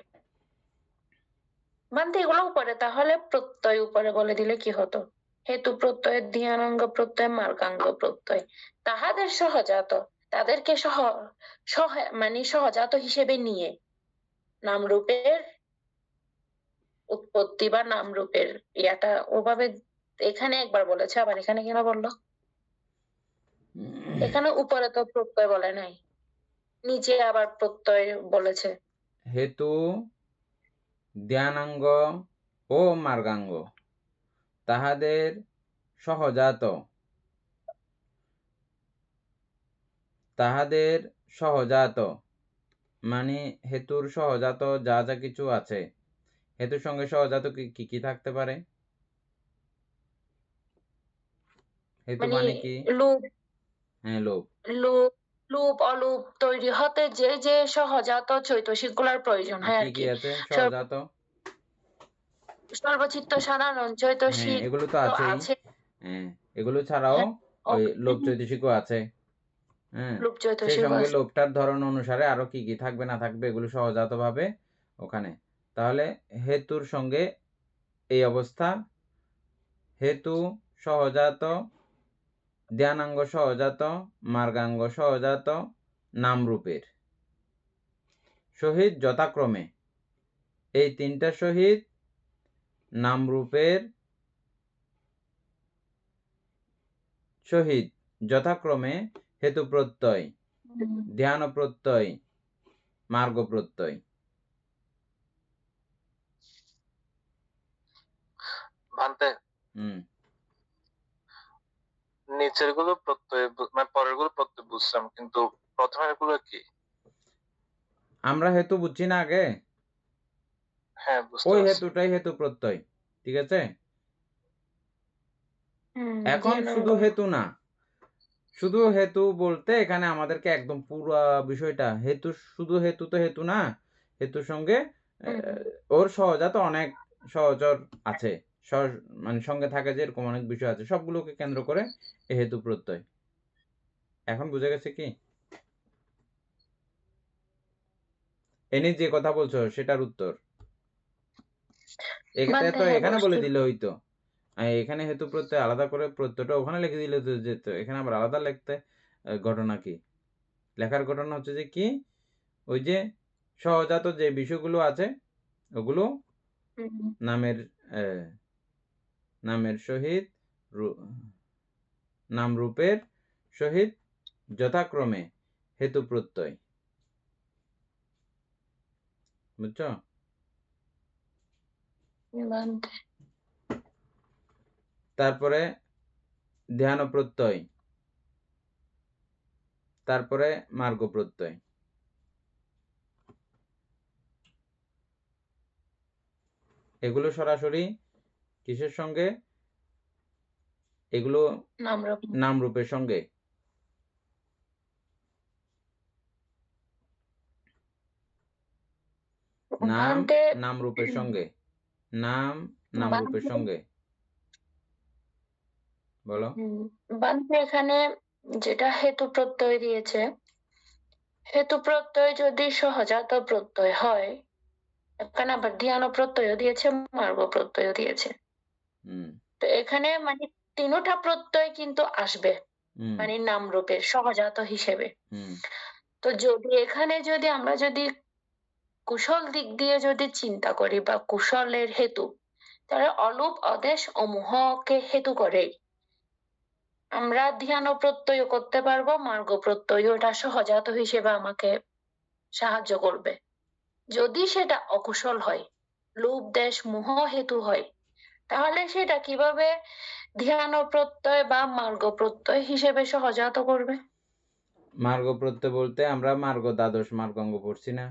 বান্তি এগুলো উপরে, তাহলে প্রত্যয় উপরে বলে দিলে কি হতো? হেতু প্রত্যয়, ধ্যানাঙ্গ প্রত্যয়, মার্গাঙ্গ প্রত্যয়, তাহাদের সহজাত, তাদেরকে মানে সহজাত হিসেবে নিয়ে নামরূপের উৎপত্তি বা নামরূপের ইয়াটা ওভাবে এখানে একবার বলেছে, আবার এখানে কেন বললো? এখানে উপরে তো প্রত্যয় বলে নাই, নিচে আবার প্রত্যয় বলেছে। হেতু, ধ্যানাঙ্গ ও মার্গাঙ্গ, তাহাদের সহজাত, তাহাদের সহজাত মানে হেতুর সহজাত যা যা কিছু আছে, হেতুর সঙ্গে সহজাত কি কি থাকতে পারে? হেতু মানে কি? লোভ, হ্যাঁ, লোভ, লোভ অলোভ তৈরি হতে যে যে সহজাত চৈতসিক গুলার প্রয়োজন হয় আর কি কি। আছে সহজাত? সর্বচিত্ত সাধারণ চৈতসিক এগুলো তো তো আছেই। আছে। এগুলো ছাড়াও ওই লোভ চৈতসিকও আছে। লোভ সেই চৈতসিক সঙ্গে আছে। লোভটার ধরন অনুসারে আরো কি কি থাকবে না থাকবে, এগুলো সহজাত ভাবে ওখানে। তাহলে হেতুর সঙ্গে এই অবস্থা, হেতু সহজাত, ধ্যানাঙ্গ সহজাত, মার্গাঙ্গ সহজাত, নামরূপের সহিত যথাক্রমে, এই 3টা সহিত নামরূপের সহিত যথাক্রমে হেতু প্রত্যয়, ধ্যান প্রত্যয়, মার্গ প্রত্যয়। ভান্তে নিচের গুলো প্রত্যয়, মানে পরের গুলো প্রত্যয় বুঝলাম, কিন্তু প্রথমের গুলো কি? আমরা হেতু বুঝছি না আগে, হ্যাঁ, বুঝতে ওই পারছি। হেতুটাই হেতু প্রত্যয়, ঠিক আছে? এখন শুধু ধ্যানাঙ্গ। হেতু না, শুধু হেতু বলতে এখানে আমাদেরকে একদম পুরা বিষয়টা, হেতু শুধু হেতু তো হেতু না, হেতুর সঙ্গে ওর সহজাত অনেক সহচর আছে, মানে সঙ্গে থাকে যে এরকম অনেক বিষয় আছে, সবগুলোকে কেন্দ্র করে এই হেতু প্রত্যয়। এখন বুঝে গেছে কি? এনে যে কথা বলছো সেটার উত্তর এটা বানতে তো হ্যাঁ এখানে বলে বুঝছি। দিলে হইতো। এখানে হেতু প্রত্যয় আলাদা করে প্রত্যয়টা ওখানে লিখে দিলে তো যেত, এখানে আবার আলাদা লিখতে। ঘটনা কি? লেখার ঘটনা হচ্ছে যে কি, ওই যে সহজাত যে বিষয়গুলো আছে ওগুলো হুম, নামের নামের সহিত নাম রূপের সহিত যথাক্রমে হেতু প্রত্যয়, বুঝছো? বানতে। তারপরে ধ্যান প্রত্যয়, তারপরে মার্গ প্রত্যয়। এগুলো সরাসরি কিসের সঙ্গে? এগুলো নামরূপ। নাম রূপের সঙ্গে। নাম বানতে নাম রূপের সঙ্গে, নাম নাম রূপের বানতে সঙ্গে। বলো। বানতে এখানে যেটা হেতু প্রত্যয় দিয়েছে, হেতু প্রত্যয় যদি সহজাত প্রত্যয় হয়, এখানে আবার ধ্যান প্রত্যয় দিয়েছে, মার্গ প্রত্যয় দিয়েছে। হুম তো এখানে মানে তিনটা প্রত্যয় কিন্তু আসবে, হুম মানে নাম রূপের সহজাত হিসেবে। হুম তো যদি এখানে যদি আমরা যদি কুশল দিক দিয়ে যদি চিন্তা করি বা কুশলের হেতু, তাহলে অলুপ অদেশ ও মোহকে হেতু করেই আমরা ধ্যান প্রত্যয় করতে পারবো, মার্গ প্রত্যয় ওটা সহজাত হিসেবে আমাকে সাহায্য করবে। যদি সেটা অকুশল হয়, লোভ দেশ মোহ হেতু হয়, তাহলে সেটা কিভাবে ধ্যান প্রত্যয় বা মার্গ প্রত্যয় হিসেবে সহজাত করবে? মার্গ প্রত্যয় বলতে আমরা মার্গ দ্বাদশ মার্গাঙ্গ পড়ছি না?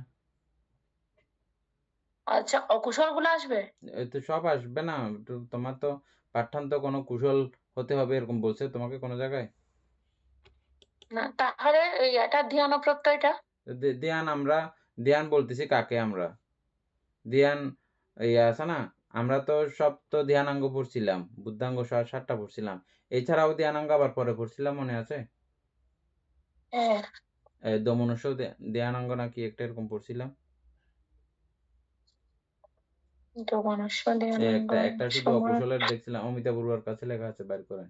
আচ্ছা, অকুশল গুলো আসবে এ তো সব আসবে না। তোমার তো পাঠ্যান্ত কোনো কুশল হতে হবে এরকম বলছে তোমাকে কোনো জায়গায়? না? তাহলে এটা ধ্যান প্রত্যয়টা ধ্যান আমরা ধ্যান বলতেছি কাকে আমরা? ধ্যান আছে না, আমরা তো সব তো ধ্যানাঙ্গ পড়ছিলাম, বুদ্ধাঙ্গ 7টা পড়ছিলাম, এছাড়াও ধ্যানাঙ্গ আবার পরে পড়ছিলাম, মনে আছে? হ্যাঁ, দমনস্য ধ্যানাঙ্গ নাকি একটা এরকম পড়ছিলাম। তো মনুষ্য একটা ধ্যানাঙ্গ একটা শুধু সম্রাট। অকুশলের দেখছিলাম, অমিতা বড়ুয়ার কাছে লেখা আছে, বাইর করেন।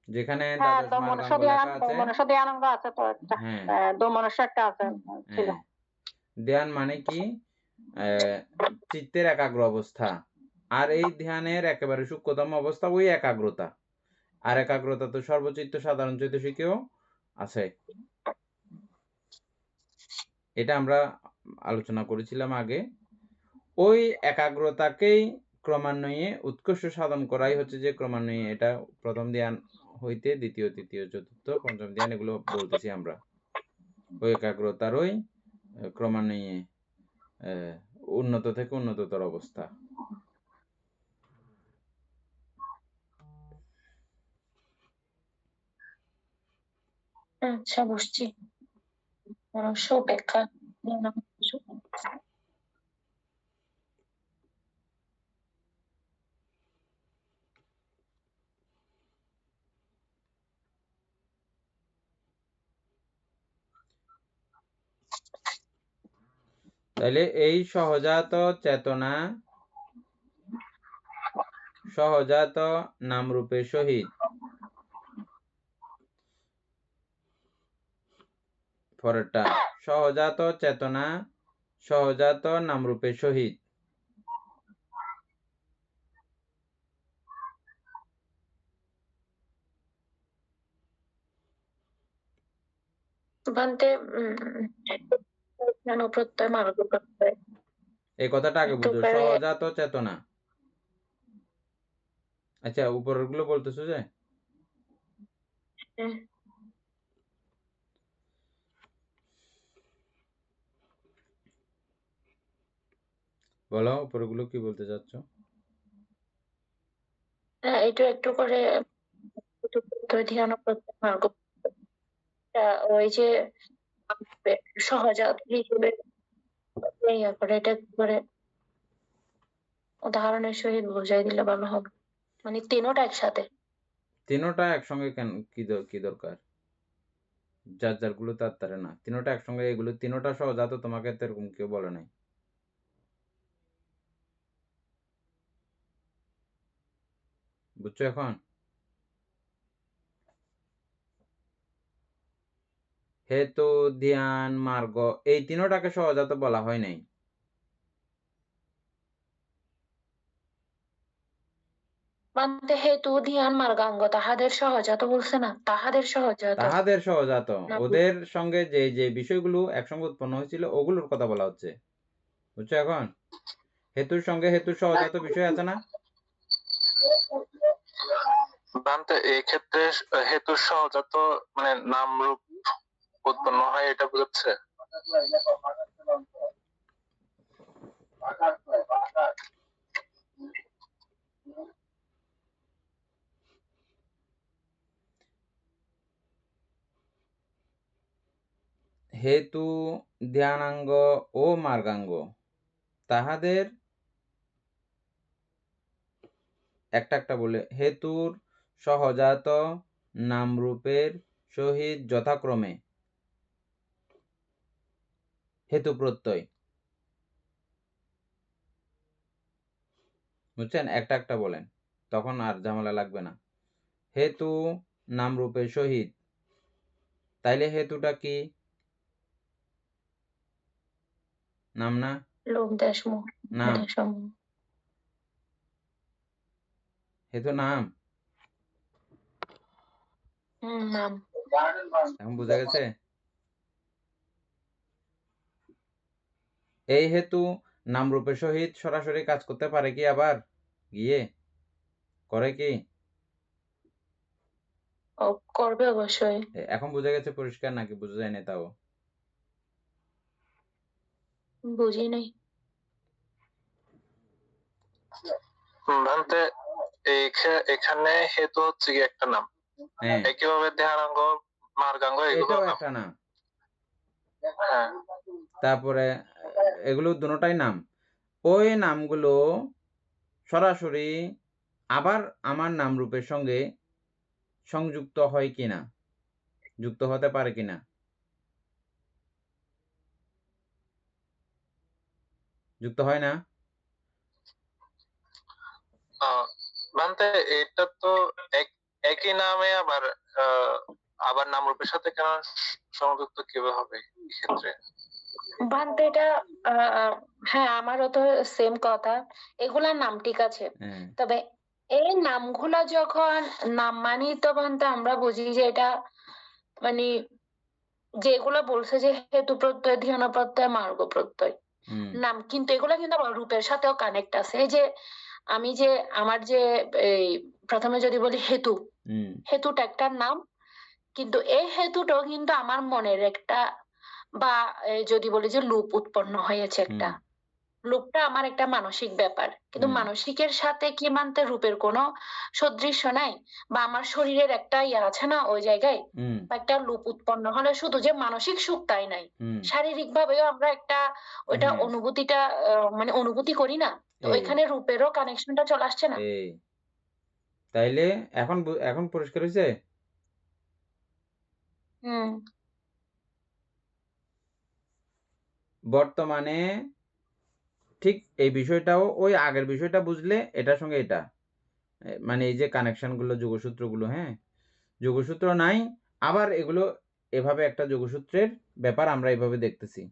যেখানে হ্যাঁ, দ্বাদশ মার্গাঙ্গ লেখা আছে। মনুষ্য ধ্যানাঙ্গ আছে তো একটা। হ্যাঁ মনুষ্য একটা আছে, ছিল। হ্যাঁ, ধ্যান মানে কি? চিত্তের একাগ্র অবস্থা। আর এই ধ্যানের একেবারে সূক্ষ্মতম অবস্থা ওই একাগ্রতা। আর একাগ্রতা তো সর্বচিত্ত সাধারণ চৈতসিকেও আছে। এটা আমরা আলোচনা করেছিলাম আগে। ওই একাগ্রতাকেই ক্রমান্বয়ে উৎকর্ষ সাধন করাই হচ্ছে যে ক্রমান্বয়ে, এটা প্রথম ধ্যান হইতে দ্বিতীয়, তৃতীয়, চতুর্থ, পঞ্চম ধ্যান এগুলো বলতেছি আমরা। ওই একাগ্রতারই ক্রমান্বয়ে উন্নত থেকে উন্নততর অবস্থা। আচ্ছা, বুঝছি। মনুষ্য অপেক্ষা ধ্যানাঙ্গ। তাইলে এই সহজাত চেতনা, সহজাত নামরূপের সহিত, পরেরটা সহজাত চেতনা সহজাত নামরূপের সহিত বানতে ধ্যান প্রত্যয়, মার্গ প্রত্যয়। এই কথাটা আগে বুঝো। দুবারে সহজাত চেতনা, আচ্ছা, উপরের গুলো বলতেছো যে? হ্যাঁ। বলো উপরের গুলো কি বলতে চাচ্ছ? হ্যাঁ, এটা একটু করে ধ্যান ও প্রত্যয় মার্গ ওই যে সহজাত হিসেবে ইয়া করে এটা কি করে উদাহরণের সহিত বুঝাই দিলে ভালো হবে, মানে তিনোটা একসাথে। তিনোটা একসঙ্গে কেন, কি দরকার? যার যার গুলো তার তারে না, তিনোটা একসঙ্গে, এগুলো তিনোটা সহজাত, তোমাকে তো এরকম কেউ বলে নাই। বুঝছো এখন? হেতু, ধ্যান, মার্গ, এই তিনোটাকে সহজাত বলা হয় নাই। বান্তে হেতু ধ্যান মার্গাঙ্গ তাহাদের সহজাত বলছে না, তাহাদের সহজাত তাহাদের সহজাত, না। ওদের সঙ্গে যে যে বিষয়গুলো একসঙ্গে উৎপন্ন হয়েছিল ওগুলোর কথা বলা হচ্ছে। বুঝছো এখন? হেতুর সঙ্গে হেতুর সহজাত বিষয় আছে না? বান্তে এই ক্ষেত্রে হেতুর সহজাত মানে নাম রূপ উৎপন্ন হয় এটা বোঝাচ্ছে। হেতু, ধ্যানাঙ্গ ও মার্গাঙ্গ তাহাদের একটা একটা বলে, হেতুর সহজাত নামরূপের সহিত যথাক্রমে হেতু প্রত্যয়। বুঝছেন? একটা একটা বলেন, তখন আর ঝামেলা লাগবে না। হেতু নামরূপের সহিত, তাইলে হেতুটা কি? নাম না? লোক দেশ মুখ নাম। দেশ হেতু নাম। নাম। এখন বুঝা গেছে? এই হেতু নামরূপের সহিত সরাসরি কাজ করতে পারে কি? আবার গিয়ে করে কি? ও করবে অবশ্যই। এখন বুঝা গেছে পরিষ্কার, নাকি বুঝা যায় না তাও? বুঝি নাই। ভান্তে এখানে হেতু হচ্ছে কি একটা নাম, হ্যাঁ, একইভাবে ধ্যানাঙ্গ মার্গাঙ্গ এগুলো এটাও নাম। একটা নাম। হ্যাঁ, তারপরে এগুলো দুটোটাই নাম। ওই নামগুলো সরাসরি আবার আমার নামরূপের সঙ্গে সংযুক্ত হয় কিনা, যুক্ত হতে পারে কিনা? যুক্ত হয় না? ভান্তে এটা তো একই নামে আবার আবার নামরূপের সাথে কেন সংযুক্ত কিভাবে হবে এক্ষেত্রে? ভান্তে এটা হ্যাঁ, আমারও তো সেম কথা। এগুলার নাম ঠিক আছে, হ্যাঁ। তবে এই নামগুলা যখন নাম মানি তো ভান্তে আমরা বুঝি যে এটা মানে যেগুলো বলছে যে হেতু প্রত্যয় ধ্যান প্রত্যয় মার্গ প্রত্যয় নাম, কিন্তু এগুলা কিন্তু আবার রূপের সাথেও কানেক্ট আছে। এই যে আমি যে আমার যে এই প্রথমে যদি বলি হেতু, হেতুটা একটা নাম, কিন্তু এই হেতুটাও কিন্তু আমার মনের একটা, বা যদি বলি যে লুপ উৎপন্ন হয়েছে একটা, লুপটা আমার একটা মানসিক ব্যাপার, কিন্তু মানসিকের সাথে কি মানতে রূপের কোনো সদৃশ্য নাই, বা আমার শরীরের একটা ইয়ে আছে না ওই জায়গায়, বা একটা লুপ উৎপন্ন হলে শুধু যে মানসিক সুখ তাই নাই, শারীরিক ভাবেও আমরা একটা ওইটা অনুভূতিটা মানে অনুভূতি করি না, তো ওইখানে রূপেরও কানেকশনটা চলে আসছে না। তাইলে এখন এখন পরিষ্কার হয়েছে? বর্তমানে ঠিক এই বিষয়টাও ওই আগের বিষয়টা বুঝলে এটার সঙ্গে এটা, মানে এই যে কানেকশনগুলো, যোগসূত্রগুলো, হ্যাঁ, যোগসূত্র নাই, আবার এগুলো এভাবে একটা যোগসূত্রের ব্যাপার আমরা এভাবে দেখতেছি।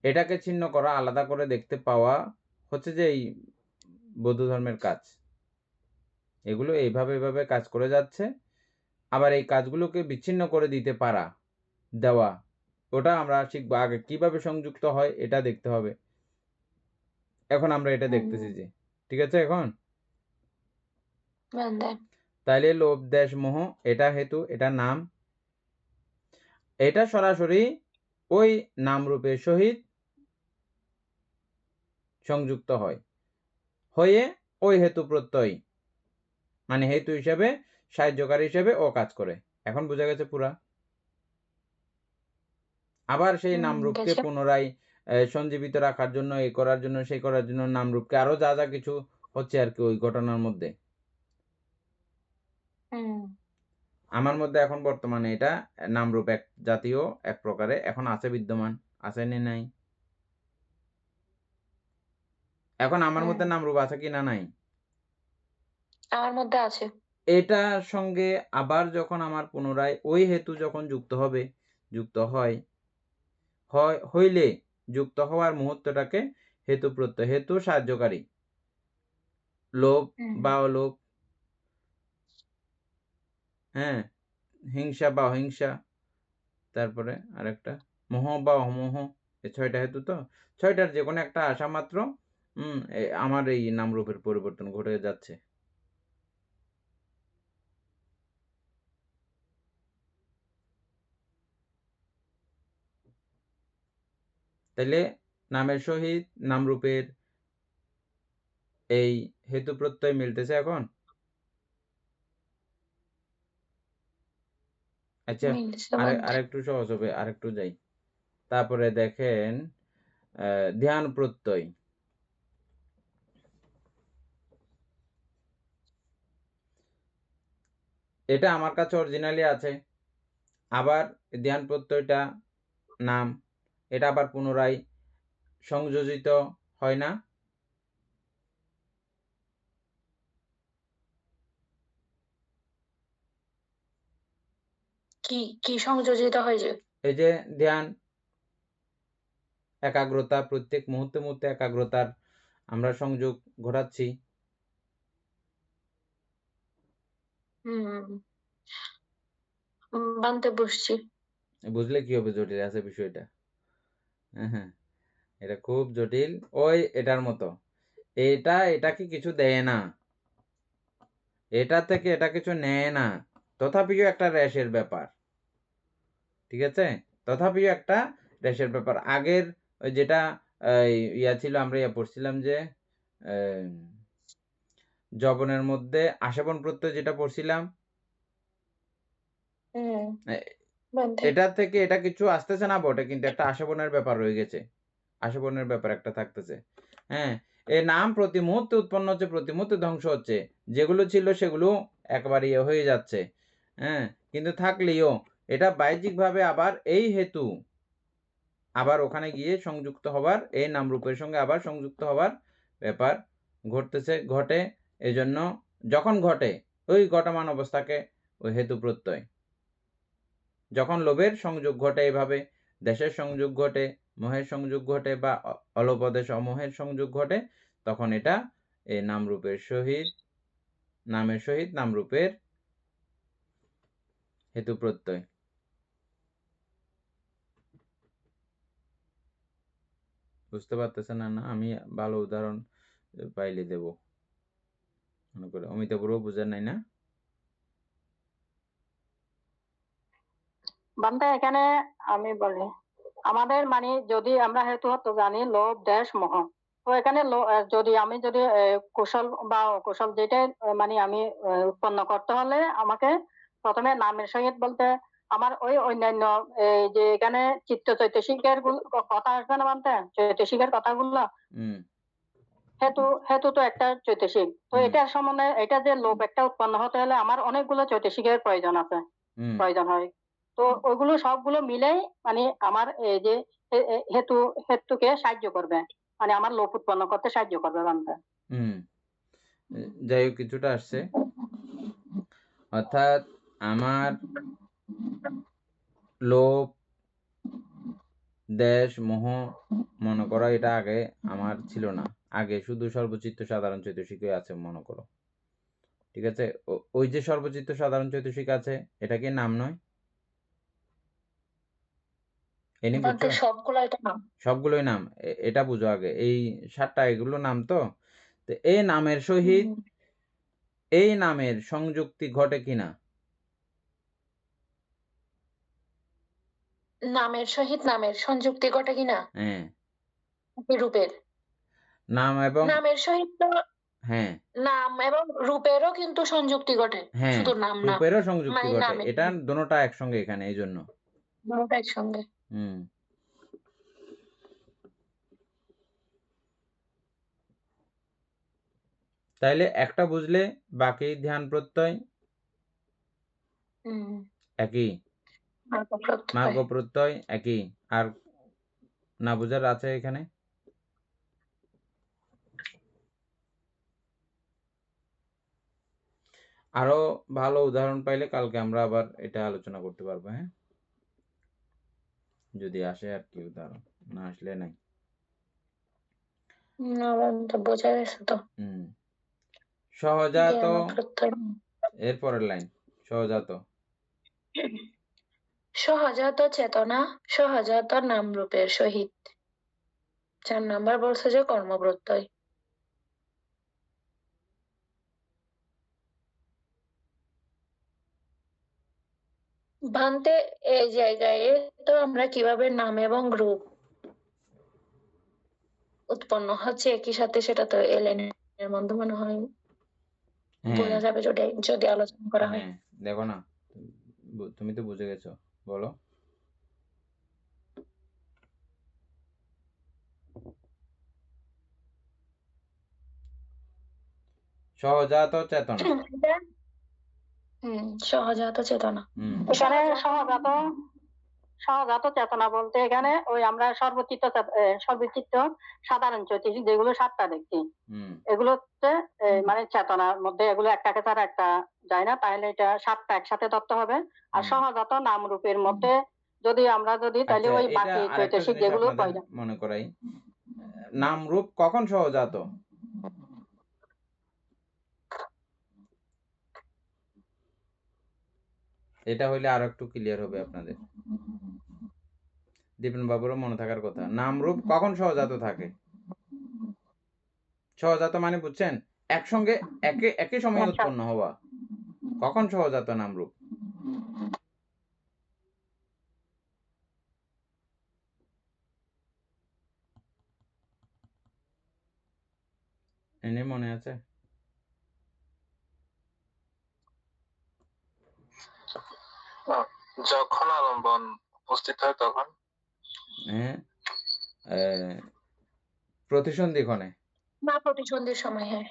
এটাকে ছিন্ন করা, আলাদা করে দেখতে পাওয়া হচ্ছে যে এই বৌদ্ধ ধর্মের কাজ। এগুলো এইভাবে এভাবে কাজ করে যাচ্ছে, আবার এই কাজগুলোকে বিচ্ছিন্ন করে দিতে পারা, দেওয়া, ওটা আমরা শিখবো। আগে কিভাবে সংযুক্ত হয় এটা দেখতে হবে, এখন আমরা এটা দেখতেছি যে, ঠিক আছে? এখন বান্ধে তাইলে লোভ দেশ মোহ এটা হেতু, এটা নাম, এটা সরাসরি ওই নাম রূপের সহিত সংযুক্ত হয়, হয়ে ওই হেতু প্রত্যয় মানে হেতু হিসেবে সাহায্যকারী হিসেবে ও কাজ করে। এখন বোঝা গেছে পুরা? আবার সেই নামরূপকে গেছে পুনরায় সঞ্জীবিত রাখার জন্য, এই করার জন্য, সেই করার জন্য নামরূপকে আরো যা যা কিছু হচ্ছে আর কি ওই ঘটনার মধ্যে। আমার মধ্যে এখন বর্তমানে এটা নামরূপ এক জাতীয় এক প্রকারে এখন আছে, বিদ্যমান আছে না নাই? এখন আমার মধ্যে নামরূপ আছে কি না নাই? আমার মধ্যে আছে। এটার সঙ্গে আবার যখন আমার পুনরায় ওই হেতু যখন যুক্ত হবে, যুক্ত হইলে যুক্ত হওয়ার মুহূর্তটাকে হেতু প্রত্যয়, হেতু সাহায্যকারী, লোভ বা অলোভ, হ্যাঁ, হিংসা বা অহিংসা, তারপরে আরেকটা মোহ বা অমোহ, এই 6টা হেতু। তো 6টার যে কোনো একটা আসা মাত্র আমার এই নামরূপের পরিবর্তন ঘটে যাচ্ছে। তাইলে নামের সহিত নামরূপের এই হেতু প্রত্যয় মিলতেছে এখন? আচ্ছা, মিলছে বান্ধে আরেকটু সহজ হবে, আরেকটু যাই। তারপরে দেখেন ধ্যান প্রত্যয়। এটা আমার কাছে অরিজিনালি আছে। আবার ধ্যান প্রত্যয়টা নাম, এটা আবার পুনরায় সংযোজিত হয় না? কি কি সংযোজিত হয়েছে? এই যে ধ্যান, একাগ্রতা, প্রত্যেক মুহূর্তে মুহূর্তে একাগ্রতার আমরা সংযোগ ঘটাচ্ছি। বানতে বসছি। বুঝলে কি হবে? জটিল আছে বিষয়টা। হ্যাঁ, এটা খুব জটিল। ওই এটার মতো, এটাকে কিছু দেয় না, এটা থেকে এটা কিছু নেয় না, তথাপিও একটা রেশের ব্যাপার। ঠিক আছে? তথাপিও একটা রেশের ব্যাপার। আগের ওই যেটা ইয়া ছিল, আমরা ইয়া পড়ছিলাম যে জবনের মধ্যে আশাবন প্রত্যয় যেটা পড়ছিলাম, এটা থেকে এটা কিছু আসতেছে না বটে, কিন্তু একটা আশাবনের ব্যাপার রয়ে গেছে, আশাবনের ব্যাপার একটা থাকতেছে। হ্যাঁ, এই নাম প্রতি মুহূর্তে উৎপন্ন হচ্ছে, প্রতি মুহূর্তে ধ্বংস হচ্ছে। যেগুলো ছিল সেগুলো একবার ইয়ে হয়ে যাচ্ছে। হ্যাঁ, কিন্তু থাকলেও এটা বাহ্যিকভাবে আবার এই হেতু আবার ওখানে গিয়ে সংযুক্ত হবার, এই নামরূপের সঙ্গে আবার সংযুক্ত হবার ব্যাপার ঘটে। এজন্য যখন ঘটে ওই ঘটমান অবস্থাকে ওই হেতু প্রত্যয়। যখন লোভের সংযোগ ঘটে, এভাবে দেশের সংযোগ ঘটে, মোহের সংযোগ ঘটে, বা অলোপদেশ অমোহের সংযোগ ঘটে, তখন এটা এই নামের সহিত নামরূপের হেতু প্রত্যয়। বুঝতে পারতেছেন না? আমি ভালো উদাহরণ পাইলে দেব মনে করে। অমিতাপুরও বুঝেন নাই না? বান্দা এখানে আমি বলি, আমাদের মানে যদি আমরা হেতু তো জানি লোভ দেশ মোহ, তো এখানে যদি আমি কুশল বা অকুশল যেটাই মানে আমি উৎপন্ন করতে হলে আমাকে প্রথমে নামের সহিত বলতে আমার ওই অন্যান্য যে এখানে চিত্ত চৈতসিকের কথা আসবে না, মানতে চৈতসিকের কথাগুলো, হেতু তো একটা চৈতসিক, তো এটার সম্বন্ধে এটা যে লোভ একটা উৎপন্ন হতে হলে আমার অনেকগুলো চৈতসিকের প্রয়োজন হয়। তো ওইগুলো সবগুলো মিলেই মানে আমার এই যে হেতুকে সাহায্য করবে, মানে আমার লোভ উৎপন্ন করতে সাহায্য করবে বান্দা। যাই হোক, কিছুটা আসছে। অর্থাৎ আমার লোভ দেশ মোহ মনে করো, এটা আগে আমার ছিল না। আগে শুধু সর্বচিত্ত সাধারণ চৈতসিকই আছে মনে করো। ঠিক আছে? ওই যে সর্বচিত্ত সাধারণ চৈতসিক আছে, এটা কি নাম নয়? এনি বুঝছো? সবগুলোই নাম। এটা বুঝো আগে, এই 7টা এগুলো নাম। তো এই নামের সহিত এই নামের সংযুক্তি ঘটে কিনা? নামের সহিত নামের সংযুক্তি ঘটে কিনা হ্যাঁ, রূপের? নাম এবং নামের সহিত তো হ্যাঁ নাম এবং রূপেরও কিন্তু সংযুক্তি ঘটে, হ্যাঁ শুধু নাম না, রূপেরও সংযুক্তি মানে ঘটে। নামের এটা দোনোটা একসঙ্গে এখানে, এই জন্য। দুটোটা একসঙ্গে। হুম। তাইলে একটা বুঝলে বাকি ধ্যান প্রত্যয় হুম, একই, মার্গ প্রত্যয়। মার্গ প্রত্যয় একই। আর না বুঝার আছে এখানে? আরো ভালো উদাহরণ পাইলে কালকে আমরা আবার এটা আলোচনা করতে পারবো, হ্যাঁ, যদি আসে আর কি উদাহরণ, না আসলে নাই। আমার তো বোঝা গেছে তো। সহজাত, জ্ঞান প্রত্যয়। এরপরের লাইন সহজাত। সহজাত চেতনা সহজাত নাম রূপের সহিত। 4 নাম্বার বলছে যে কর্ম প্রত্যয়। ভান্তে এই জায়গায় তো আমরা কিভাবে নাম এবং রূপ উৎপন্ন হচ্ছে একই সাথে, সেটা তো এলেন এর মধ্যে মনে হয় বোঝা যাবে যদি যদি আলোচনা করা হয়। হ্যাঁ, দেখো না, তুমি তো বুঝে গেছো, বলো। সহজাত চেতনা। সহজাত চেতনা। এখানে সহজাত চেতনা বলতে এখানে ওই আমরা সর্বচিত্ত সাধারণ চৈতসিক যেগুলো 7টা দেখছি, এগুলো হচ্ছে মানে চেতনার মধ্যে এগুলো একটাকে ছাড়া একটা যায় না, তাহলে এটা 7টা একসাথে ধরতে হবে। আর সহজাত নাম রূপের মধ্যে যদি আমরা তাহলে ওই বাকি চৈতসিক যেগুলো মনে করাই, নাম রূপ কখন সহজাত? এটা হইলে আরো একটু ক্লিয়ার হবে আপনাদের। দীপেন বাবুরও মনে থাকার কথা। নাম রূপ কখন সহজাত থাকে? সহজাত মানে বুঝছেন, একসঙ্গে একই সময় উৎপন্ন হওয়া। কখন সহজাত নাম রূপ? এনে মনে আছে? যখন আলম্বন উপস্থিত হয় তখন। হ্যাঁ, প্রতিসন্ধি ক্ষণে। না, প্রতিসন্ধির সময়। হ্যাঁ,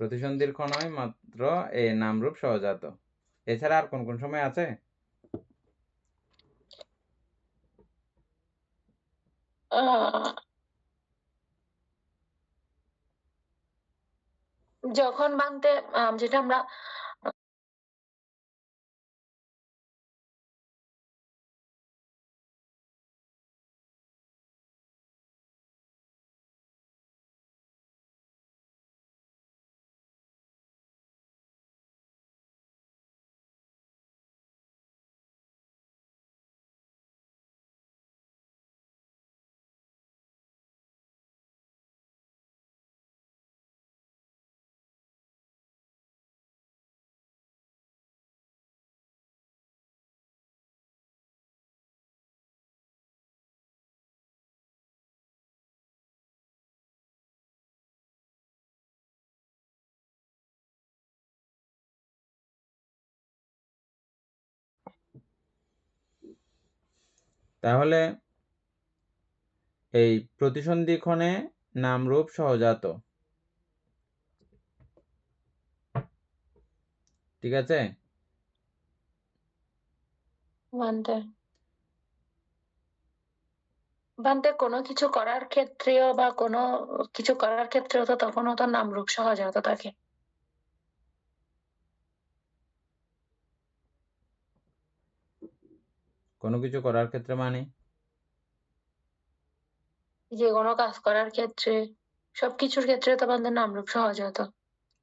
প্রতিসন্ধির ক্ষণে মাত্র এই নামরূপ সহজাত। এছাড়া আর কোন কোন সময় আছে? যখন ভান্তে যেটা আমরা তাহলে এই প্রতিসন্ধি ক্ষণে নামরূপ সহজাত, ঠিক আছে? ভান্তে কোনো কিছু করার ক্ষেত্রেও বা কোনো কিছু করার ক্ষেত্রেও তো তখনও তো নামরূপ সহজাত থাকে। কোনো কিছু করার ক্ষেত্রে মানে যে কোনো কাজ করার ক্ষেত্রে, সবকিছুর ক্ষেত্রে তো আমাদের নামরূপ সহজাত।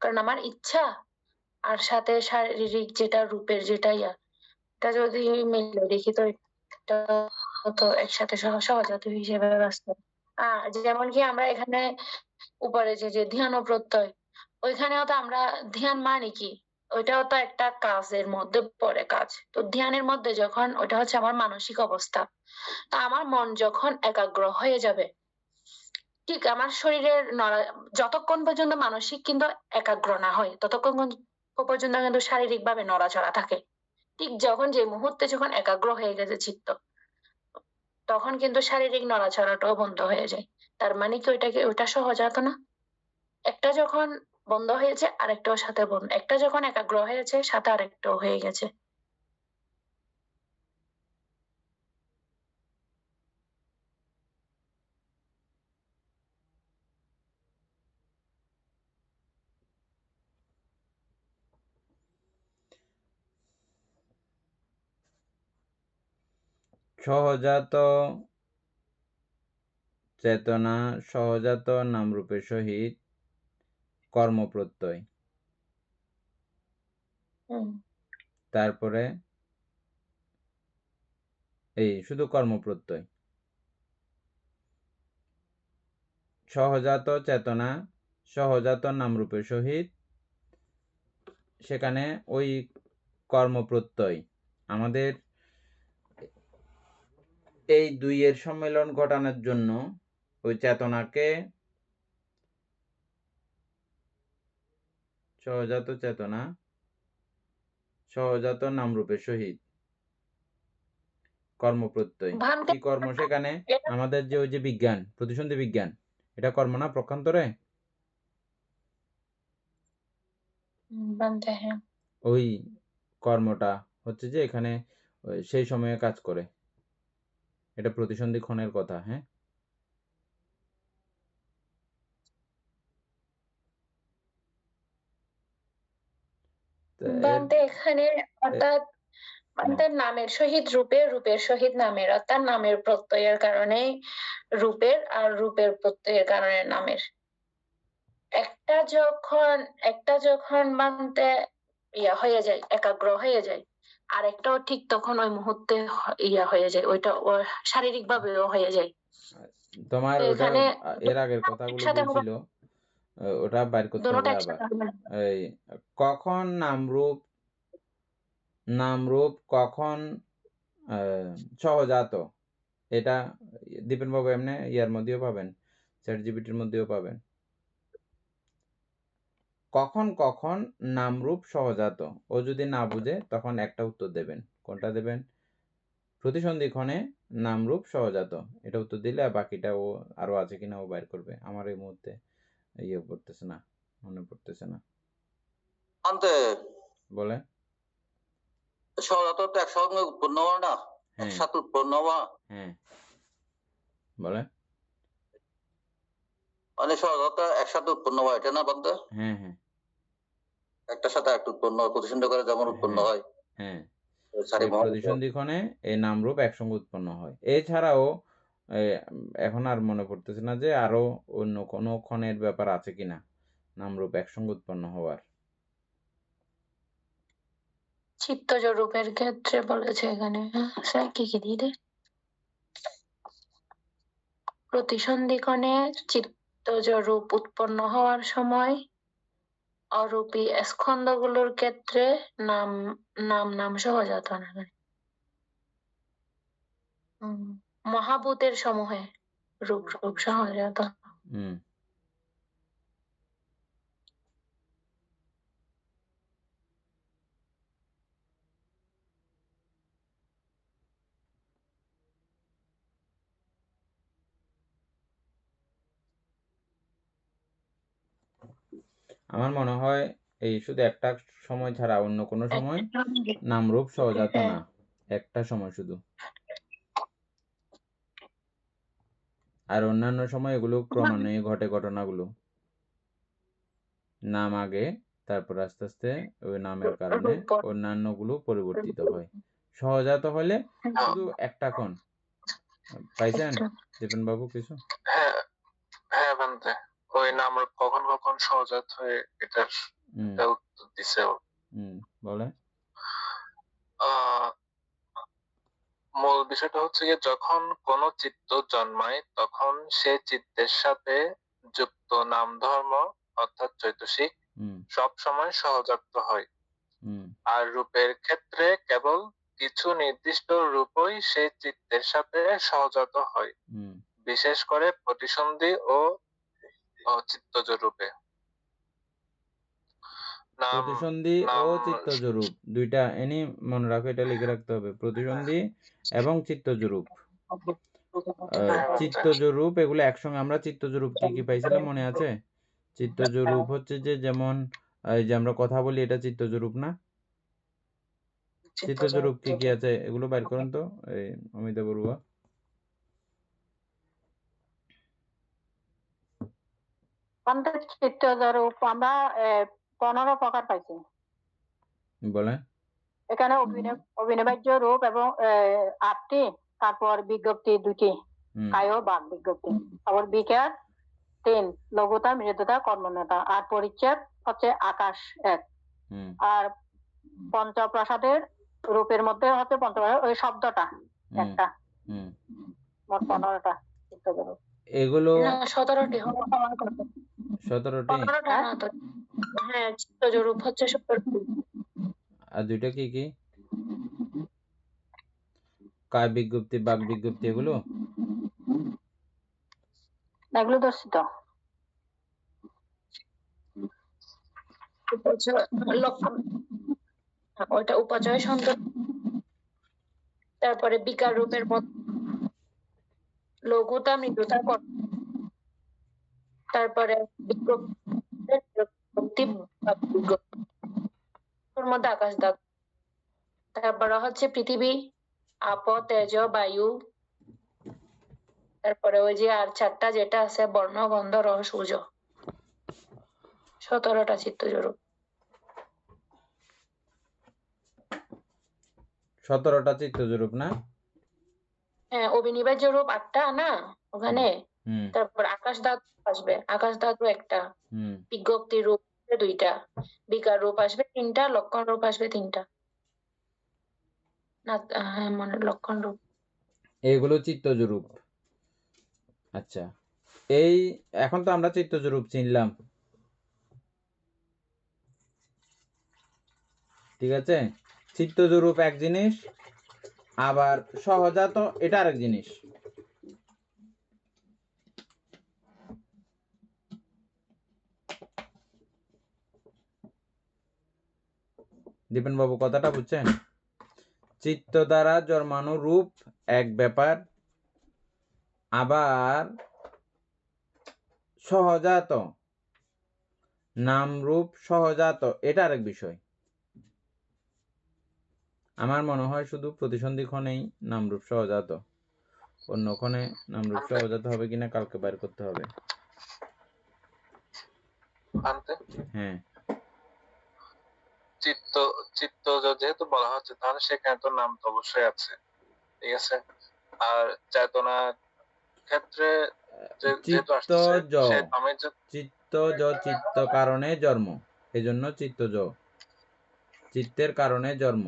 কারণ আমার ইচ্ছা আর সাথে শারীরিক যেটা রূপের যেটা এটা যদি মিলে দেখি তো এটা তো একসাথে সহজাত হিসেবে বাস্তব। যেমন কি আমরা এখানে উপরে যে ধ্যান ও প্রত্যয়, ওইখানেও তো আমরা ধ্যান মানে কি, ওইটাও তো একটা কাজের মধ্যে পড়ে কাজ। তো ধ্যানের মধ্যে যখন ওটা হচ্ছে আমার মানসিক অবস্থা, তো আমার মন যখন একাগ্র হয়ে যাবে, ঠিক আমার শরীরের যতক্ষণ পর্যন্ত মানসিক কিন্তু একাগ্র না হয় ততক্ষণ পর্যন্ত কিন্তু শারীরিক ভাবে নড়াচড়া থাকে। ঠিক যখন যে মুহূর্তে যখন একাগ্র হয়ে গেছে চিত্ত, তখন কিন্তু শারীরিক নড়াচড়াটাও বন্ধ হয়ে যায়। তার মানে কি ওইটা সহজাত না? একটা যখন বন্ধ হয়েছে আরেকটাও সাথে বন্ধ, একটা যখন একাগ্র হয়েছে সাথে আরেকটাও হয়ে গেছে। সহজাত চেতনা সহজাত নামরূপের সহিত কর্মপ্রত্যয়, তারপরে এই শুধু কর্মপ্রত্যয়। সহজাত চেতনা সহজাত নামরূপের সহিত, সেখানে ওই কর্মপ্রত্যয়। আমাদের এই দুইয়ের সম্মেলন ঘটানোর জন্য ওই চেতনাকে সহজাত চেতনা সহজাত নামরূপের সহিত কর্মপ্রত্যয়। কি কর্ম সেখানে? আমাদের যে ওই যে বিজ্ঞান, প্রতিসন্ধি বিজ্ঞান, এটা কর্ম না প্রক্ষান্তরে? ওই কর্মটা হচ্ছে যে এখানে সেই সময়ে কাজ করে। এটা প্রতিসন্ধি ক্ষণের কথা। হ্যাঁ, এখানে অর্থাৎ নামের সহিত রূপের, রূপের সহিত নামের, অর্থাৎ নামের প্রত্যয়ের কারণে রূপের আর রূপের প্রত্যয়ের কারণে নামের। একটা যখন মানতে ইয়া হয়ে যায়, একাগ্র হয়ে যায়, আরেকটাও ঠিক তখন ওই মুহূর্তে ইয়া হয়ে যায়, ওইটা শারীরিক ভাবেও হয়ে যায়। তোমার ওটা এর আগের কথাগুলো বলছিল, ওটা বাইর করতে হবে আবার। এই কখন নামরূপ কখন সহজাত, এটা দীপেন বাবু এমনি ইয়ার মধ্যেও পাবেন, চ্যাটজিপিটির মধ্যেও পাবেন। কখন কখন নামরূপ সহজাত, ও যদি না বুঝে তখন একটা উত্তর দেবেন। কোনটা দেবেন? প্রতিসন্ধি ক্ষণে নামরূপ সহজাত, এটা উত্তর দিলে বাকিটা ও আরো আছে কিনা ও বাইর করবে। আমার এই মুহূর্তে ইয়ে পড়তেছে না, মনে পড়তেছে না। বলে সহজাত তো একসঙ্গে উৎপন্ন হওয়া না, একসাথে উৎপন্ন হওয়া। হ্যাঁ, বলে মানে সহজাত একসাথে উৎপন্ন হওয়া, এটা না বলতে? হ্যাঁ হ্যাঁ, একটার সাথে একটা উৎপন্ন হয়, প্রতিসন্ধি করে যেমন উৎপন্ন হয়। হ্যাঁ, প্রতিসন্ধি ক্ষণে এই নামরূপ একসঙ্গে উৎপন্ন হয়। এছাড়াও এখন আর মনে পড়তেছে না যে আরো অন্য কোনো ক্ষণের ব্যাপার আছে কিনা নামরূপ একসঙ্গে উৎপন্ন হওয়ার। চিত্তজ রূপের ক্ষেত্রে বলেছে এখানে, কি কি দিয়ে প্রতিসন্ধিক্ষণে চিত্তজ রূপ উৎপন্ন হওয়ার সময় অরূপী স্কন্ধগুলোর ক্ষেত্রে নাম নাম সহজাত না, মহাভূতের সমূহে রূপ সহজাত। আমার মনে হয় এই শুধু একটা সময় ছাড়া অন্য কোনো সময় নামরূপ সহজাত না, একটা সময় শুধু। আর অন্যান্য সময় এগুলো ক্রমান্বয়ে ঘটে, ঘটনাগুলো নাম আগে, তারপর আস্তে আস্তে ওই নামের কারণে অন্যান্য গুলো পরিবর্তিত হয়। সহজাত হলে শুধু একটা ক্ষণ। পাইছেন দীপেন বাবু কিছু? হ্যাঁ হ্যাঁ বান্দে, ওই নামরূপ কখন কখন সহজাত হয়ে এটার উত্তর দিছে। বলে মূল বিষয়টা হচ্ছে যে যখন কোন চিত্ত জন্মায় তখন সে চিত্তের সাথে যুক্ত নাম ধর্ম অর্থাৎ চৈতসিক সব সময় সহজাত হয়। আর রূপের ক্ষেত্রে কেবল কিছু নির্দিষ্ট রূপই সেই চিত্তের সাথে সহজাত হয়, বিশেষ করে প্রতিসন্ধি ও চিত্তজ রূপে। প্রতিসন্ধি ও চিত্তজ রূপ দুইটা এনি মনে রাখো, এটা লিখে রাখতে হবে, প্রতিসন্ধি এবং চিত্তজ রূপ। চিত্তজ রূপ এগুলো একসঙ্গে। আমরা চিত্তজ রূপ কি কি পাইছিলাম মনে আছে? চিত্তজ রূপ হচ্ছে যে যেমন এই যে আমরা কথা বলি, এটা চিত্তজ রূপ না? চিত্তজ রূপ কি কি আছে এগুলো বের করুন তো, এই অমিতা বড়ুয়া। চিত্তজ রূপ আমরা 15 প্রকার পাইছি। বলেন। এখানে অভিনবাহ্য রূপ এবং 8টি, তারপর বিজ্ঞপ্তি 2টি, কায় বাক বিজ্ঞপ্তি, তারপর বিকার 3, লঘুতা, মৃদুতা, কর্মণ্যতা, আর পরিচ্ছেদ হচ্ছে আকাশ 1। আর পঞ্চপ্রসাদের রূপের মধ্যে হচ্ছে পঞ্চপ্রসাদ ওই শব্দটা একটা। মোট 15টা চিত্তজ রূপ। এগুলো 17টি 17টি। হ্যাঁ, চিত্তজ রূপ হচ্ছে 17টি। আর দুইটা কি কি? কায় বিজ্ঞপ্তি, বাক বিজ্ঞপ্তি, এগুলো দর্শিত। ওইটা উপাচয় সন্তোষ। তারপরে বিকার রূপের মধ্যে লঘুতা, মৃদুতা, তারপরে মধ্যে আকাশ দাগ, তারপরে হচ্ছে পৃথিবী, আপ, তেজ, বায়ু, তারপরে ওই যে আর 4টা যেটা আছে বর্ণ, গন্ধ, রস, সূর্য। 17টা চিত্তজ রূপ। 17টা চিত্তজ রূপ না? হ্যাঁ, অভিনিবার্য রূপ 8টা না ওখানে। তারপর আকাশ ধাতু আসবে, আকাশ ধাতু 1টা, বিজ্ঞপ্তি রূপ 2টা, বিকার রূপ আসবে 3টা, লক্ষণ রূপ আসবে 3টা। না, হ্যাঁ, মানে লক্ষণ রূপ। এগুলো চিত্তজ রূপ। আচ্ছা, এই এখন তো আমরা চিত্তজ রূপ চিনলাম, ঠিক আছে? চিত্তজ রূপ এক জিনিস, আবার সহজাত এটা আরেক জিনিস। দীপেন বাবু কথাটা বুঝছেন? চিত্ত দ্বারা জন্মানো রূপ এক ব্যাপার, আবার সহজাত নাম রূপ সহজাত এটা আরেক বিষয়। আমার মনে হয় শুধু প্রতিসন্ধি ক্ষণেই নামরূপ সহজাত, অন্য ক্ষণে নামরূপ সহজাত হবে কিনা কালকে বাইর করতে হবে। হ্যাঁ, চিত্ত যেহেতু বলা হচ্ছে, তাহলে সেখানে তো নাম তো অবশ্যই আছে, ঠিক আছে? আর চেতনা ক্ষেত্রে চিত্ত কারণে জন্ম, এজন্য চিত্তজ, চিত্তের কারণে জন্ম।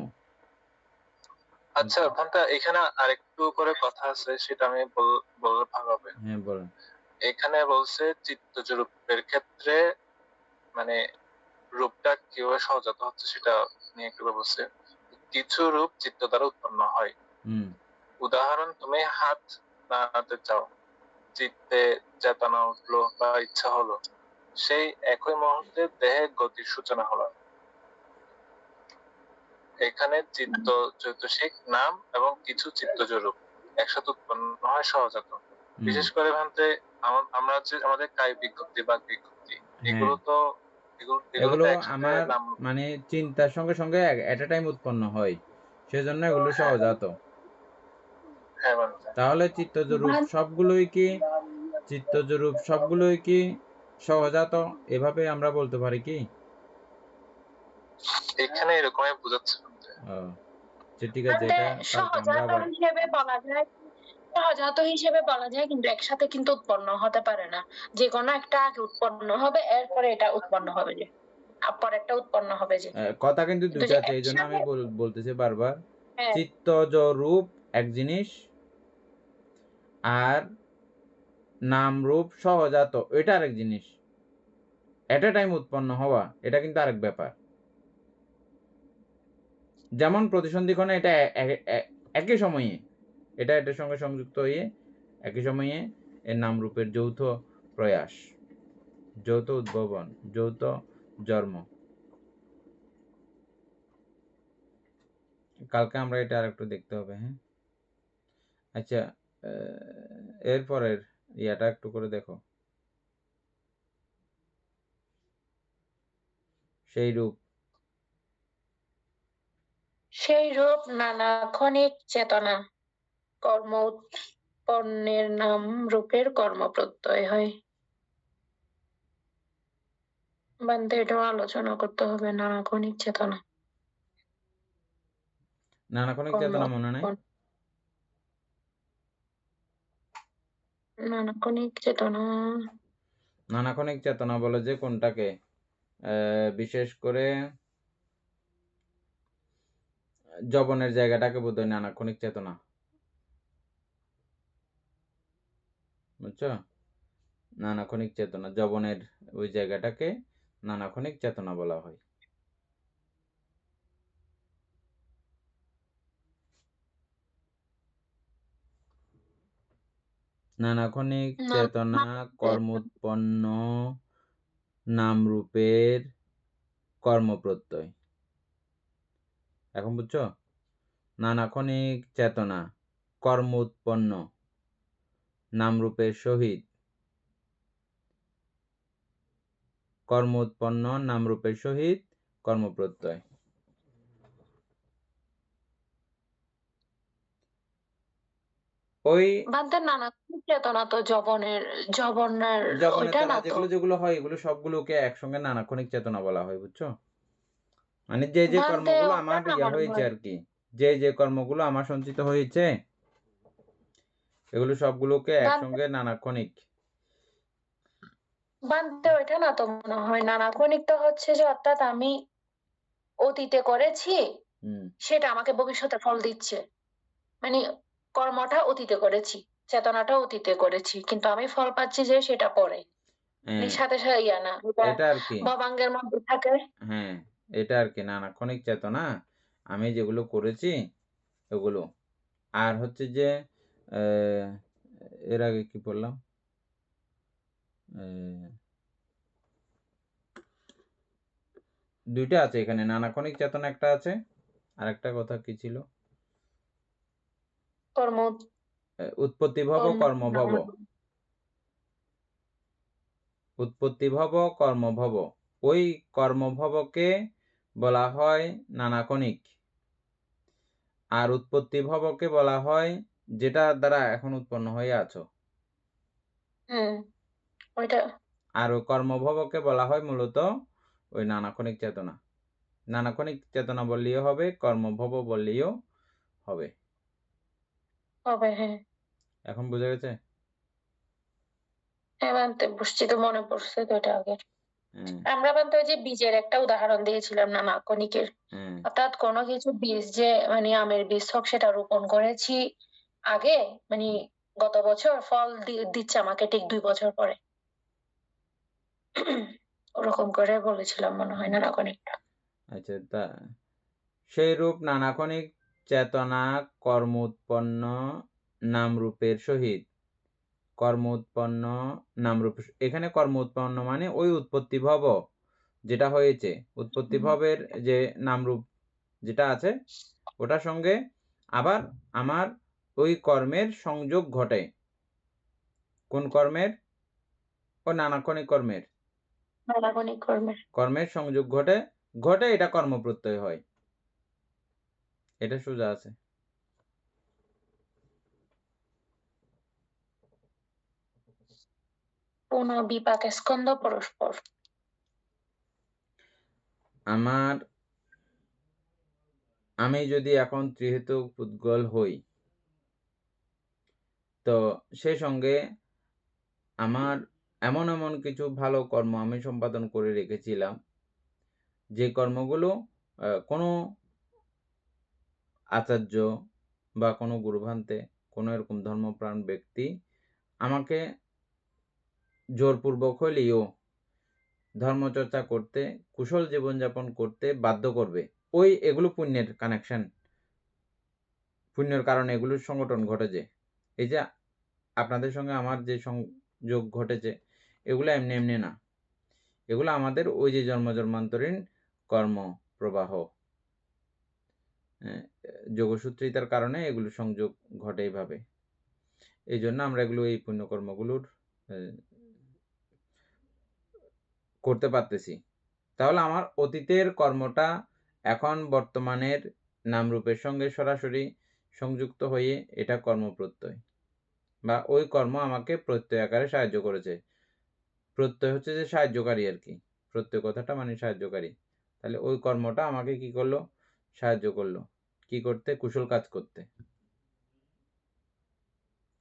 আচ্ছা ভান্তা, এখানে আরেকটু করে কথা আছে, সেটা আমি বললে ভালো হবে। হ্যাঁ বলেন। এখানে বলছে চিত্তজ রূপের ক্ষেত্রে মানে রূপটা কিভাবে সহজাত হচ্ছে সেটা নিয়ে একটু বলছে। কিছু রূপ চিত্ত দ্বারা উৎপন্ন হয়। উদাহরণ, তুমি হাত নাড়াতে চাও, চিত্তে চেতনা উঠলো বা ইচ্ছা হলো, সেই একই মুহূর্তে দেহে গতির সূচনা হলো। এখানে চিত্ত চৈতসিক নাম এবং কিছু চিত্তজ রূপ একসাথে উৎপন্ন হয় সহজাত। বিশেষ করে ভান্তে আমরা যে আমাদের কায় বিজ্ঞপ্তি বা বিজ্ঞপ্তি, এগুলো তো এগুলো আমার মানে চিন্তার সঙ্গে সঙ্গে এট এ টাইম উৎপন্ন হয়, সেজন্য এগুলো সহজাত। তাহলে চিত্তজ রূপ সবগুলোই কি সহজাত, এভাবে আমরা বলতে পারি কি? এখানে এরকমই বোঝাচ্ছে। ঠিক আছে, এটা সহজাত হিসেবে বলা যায়, সহজাত হিসেবে বলা যায়, কিন্তু একসাথে কিন্তু উৎপন্ন হতে পারে না। যে কোনো একটা আগে উৎপন্ন হবে, এরপরে এটা উৎপন্ন হবে, যে পরে একটা উৎপন্ন হবে। যে কথা কিন্তু দুইটা আছে, এই জন্য আমি বলতেছি বারবার, চিত্তজ রূপ এক জিনিস, আর নাম রূপ সহজাত এটা আরেক জিনিস। এট এ টাইম উৎপন্ন হওয়া, এটা কিন্তু আরেক ব্যাপার। যেমন প্রতিসন্ধিক্ষণে এটা একই সময়ে এটা এটার সঙ্গে সংযুক্ত হয়ে একই সময়ে এর নাম রূপের যৌথ প্রয়াস, যৌথ উদ্ভাবন, যৌথ জন্ম। কালকে আমরা এটা আরেকটু দেখতে হবে। হ্যাঁ, আচ্ছা, এরপরের ইয়াটা একটু করে দেখো। সেই রূপ নানা ক্ষণিক চেতনা কর্ম উৎপন্নের নাম রূপের কর্ম প্রত্যয় হয়। বান্ধে এটাও আলোচনা করতে হবে। নানা ক্ষণিক চেতনা, নানাক্ষণিক কর্ম চেতনা মনে নাই? নানাক্ষণিক চেতনা, নানাক্ষণিক চেতনা বলে যে কোনটাকে? বিশেষ করে জবনের জায়গাটাকে বোধহয় নানাক্ষণিক চেতনা, বুঝছো? নানাক্ষণিক চেতনা, জবনের ওই জায়গাটাকে নানাক্ষণিক চেতনা বলা হয়। নানাক্ষণিক চেতনা কর্মোৎপন্ন নামরূপের কর্মপ্রত্যয়। এখন বুঝছো? নানাক্ষণিক চেতনা কর্ম উৎপন্ন নামরূপের সহিত, কর্ম উৎপন্ন নামরূপের সহিত কর্মপ্রত্যয়। ওই নানাক্ষণিক চেতনা তো জবনের ওইটা না তো? যেগুলো হয় এগুলো সবগুলোকে একসঙ্গে নানাক্ষণিক চেতনা বলা হয়, বুঝছো? মানে যে যে কর্মগুলো আমার হয়েছে আর কি, যে যে কর্মগুলো আমার সঞ্চিত হয়েছে এগুলো সবগুলোকে একসঙ্গে নানাক্ষণিক। বান্ধে ওইটা না তো মনে হয়। নানাক্ষণিক তো হচ্ছে যে অর্থাৎ আমি অতীতে করেছি, সেটা আমাকে ভবিষ্যতে ফল দিচ্ছে। মানে কর্মটা অতীতে করেছি, চেতনাটা অতীতে করেছি, কিন্তু আমি ফল পাচ্ছি যে সেটা পরে, সাথে সাথে ইয়া না, এটা আর কি ভবাঙ্গের মধ্যে থাকে। হ্যাঁ, এটা আর কি নানাক্ষণিক চেতনা, আমি যেগুলো করেছি ওগুলো। আর হচ্ছে যে এর আগে কি বললাম, দুইটা আছে এখানে, নানাক্ষণিক চেতনা একটা আছে, আর একটা কথা কি ছিল? কর্ম উৎপত্তিভব কর্মভব, উৎপত্তিভব কর্মভব। ওই কর্মভবকে বলা হয় নানাক্ষণিক, আর উৎপত্তিভবকে বলা হয় যেটা দ্বারা এখন উৎপন্ন হয়ে আছো। ওইটা। আর ওই কর্মভবকে বলা হয় মূলত ওই নানাক্ষণিক চেতনা। নানাক্ষণিক চেতনা বললেও হবে, কর্মভব বললেও হবে। হ্যাঁ, এখন বোঝা গেছে? বুঝছি তো, মনে পড়ছে তো এটা আগে। আমরা বলতে যে বীজের একটা উদাহরণ দিয়েছিলাম নানাক্ষণিকের, অর্থাৎ কোনো কিছু বীজ যে মানে আমের বীজ হোক, সেটা রোপণ করেছি আগে, মানে গত বছর, ফল দিচ্ছে আমাকে ঠিক 2 বছর পরে। ওরকম করে বলেছিলাম মনে হয় নানাক্ষণিকটা। আচ্ছা, তা সেই রূপ নানাক্ষণিক চেতনা কর্ম উৎপন্ন নামরূপের সহিত, কর্ম উৎপন্ন নামরূপ। এখানে কর্ম উৎপন্ন মানে ওই উৎপত্তিভব যেটা হয়েছে, উৎপত্তিভবের যে নামরূপ যেটা আছে ওটার সঙ্গে আবার আমার ওই কর্মের সংযোগ ঘটে। কোন কর্মের? ও নানাক্ষণিক কর্মের, কর্মের সংযোগ ঘটে এটা কর্মপ্রত্যয় হয়। এটা সোজা আছে। বিপাক স্কন্ধ পরস্পর। আমি যদি এখন ত্রিহেতুক পুদ্গল হই, তো সেই সঙ্গে আমার এমন এমন কিছু ভালো কর্ম আমি সম্পাদন করে রেখেছিলাম, যে কর্মগুলো কোনো আচার্য বা কোনো গুরুভান্তে, কোনো এরকম ধর্মপ্রাণ ব্যক্তি আমাকে জোরপূর্বক হলেও ধর্মচর্চা করতে, কুশল জীবনযাপন করতে বাধ্য করবে। এগুলো পুণ্যের কানেকশন, পুণ্যের কারণে এগুলোর সংগঠন ঘটেছে। এই যে আপনাদের সঙ্গে আমার যে সংযোগ ঘটেছে, এগুলো এমনি এমনি না। এগুলো আমাদের ওই যে জন্মান্তরীণ কর্ম প্রবাহ, যোগসূত্রিতার কারণে এগুলো সংযোগ ঘটে এইভাবে। এই জন্য আমরা এগুলো এই পুণ্যকর্মগুলোর করতে পারতেছি। তাহলে আমার অতীতের কর্মটা এখন বর্তমানের নামরূপের সঙ্গে সরাসরি সংযুক্ত হয়ে এটা কর্মপ্রত্যয়, বা ওই কর্ম আমাকে প্রত্যয় আকারে সাহায্য করেছে। প্রত্যয় হচ্ছে যে সাহায্যকারী আর কি, প্রত্যয় কথাটা মানে সাহায্যকারী। তাহলে ওই কর্মটা আমাকে কি করলো? সাহায্য করলো কি করতে? কুশল কাজ করতে।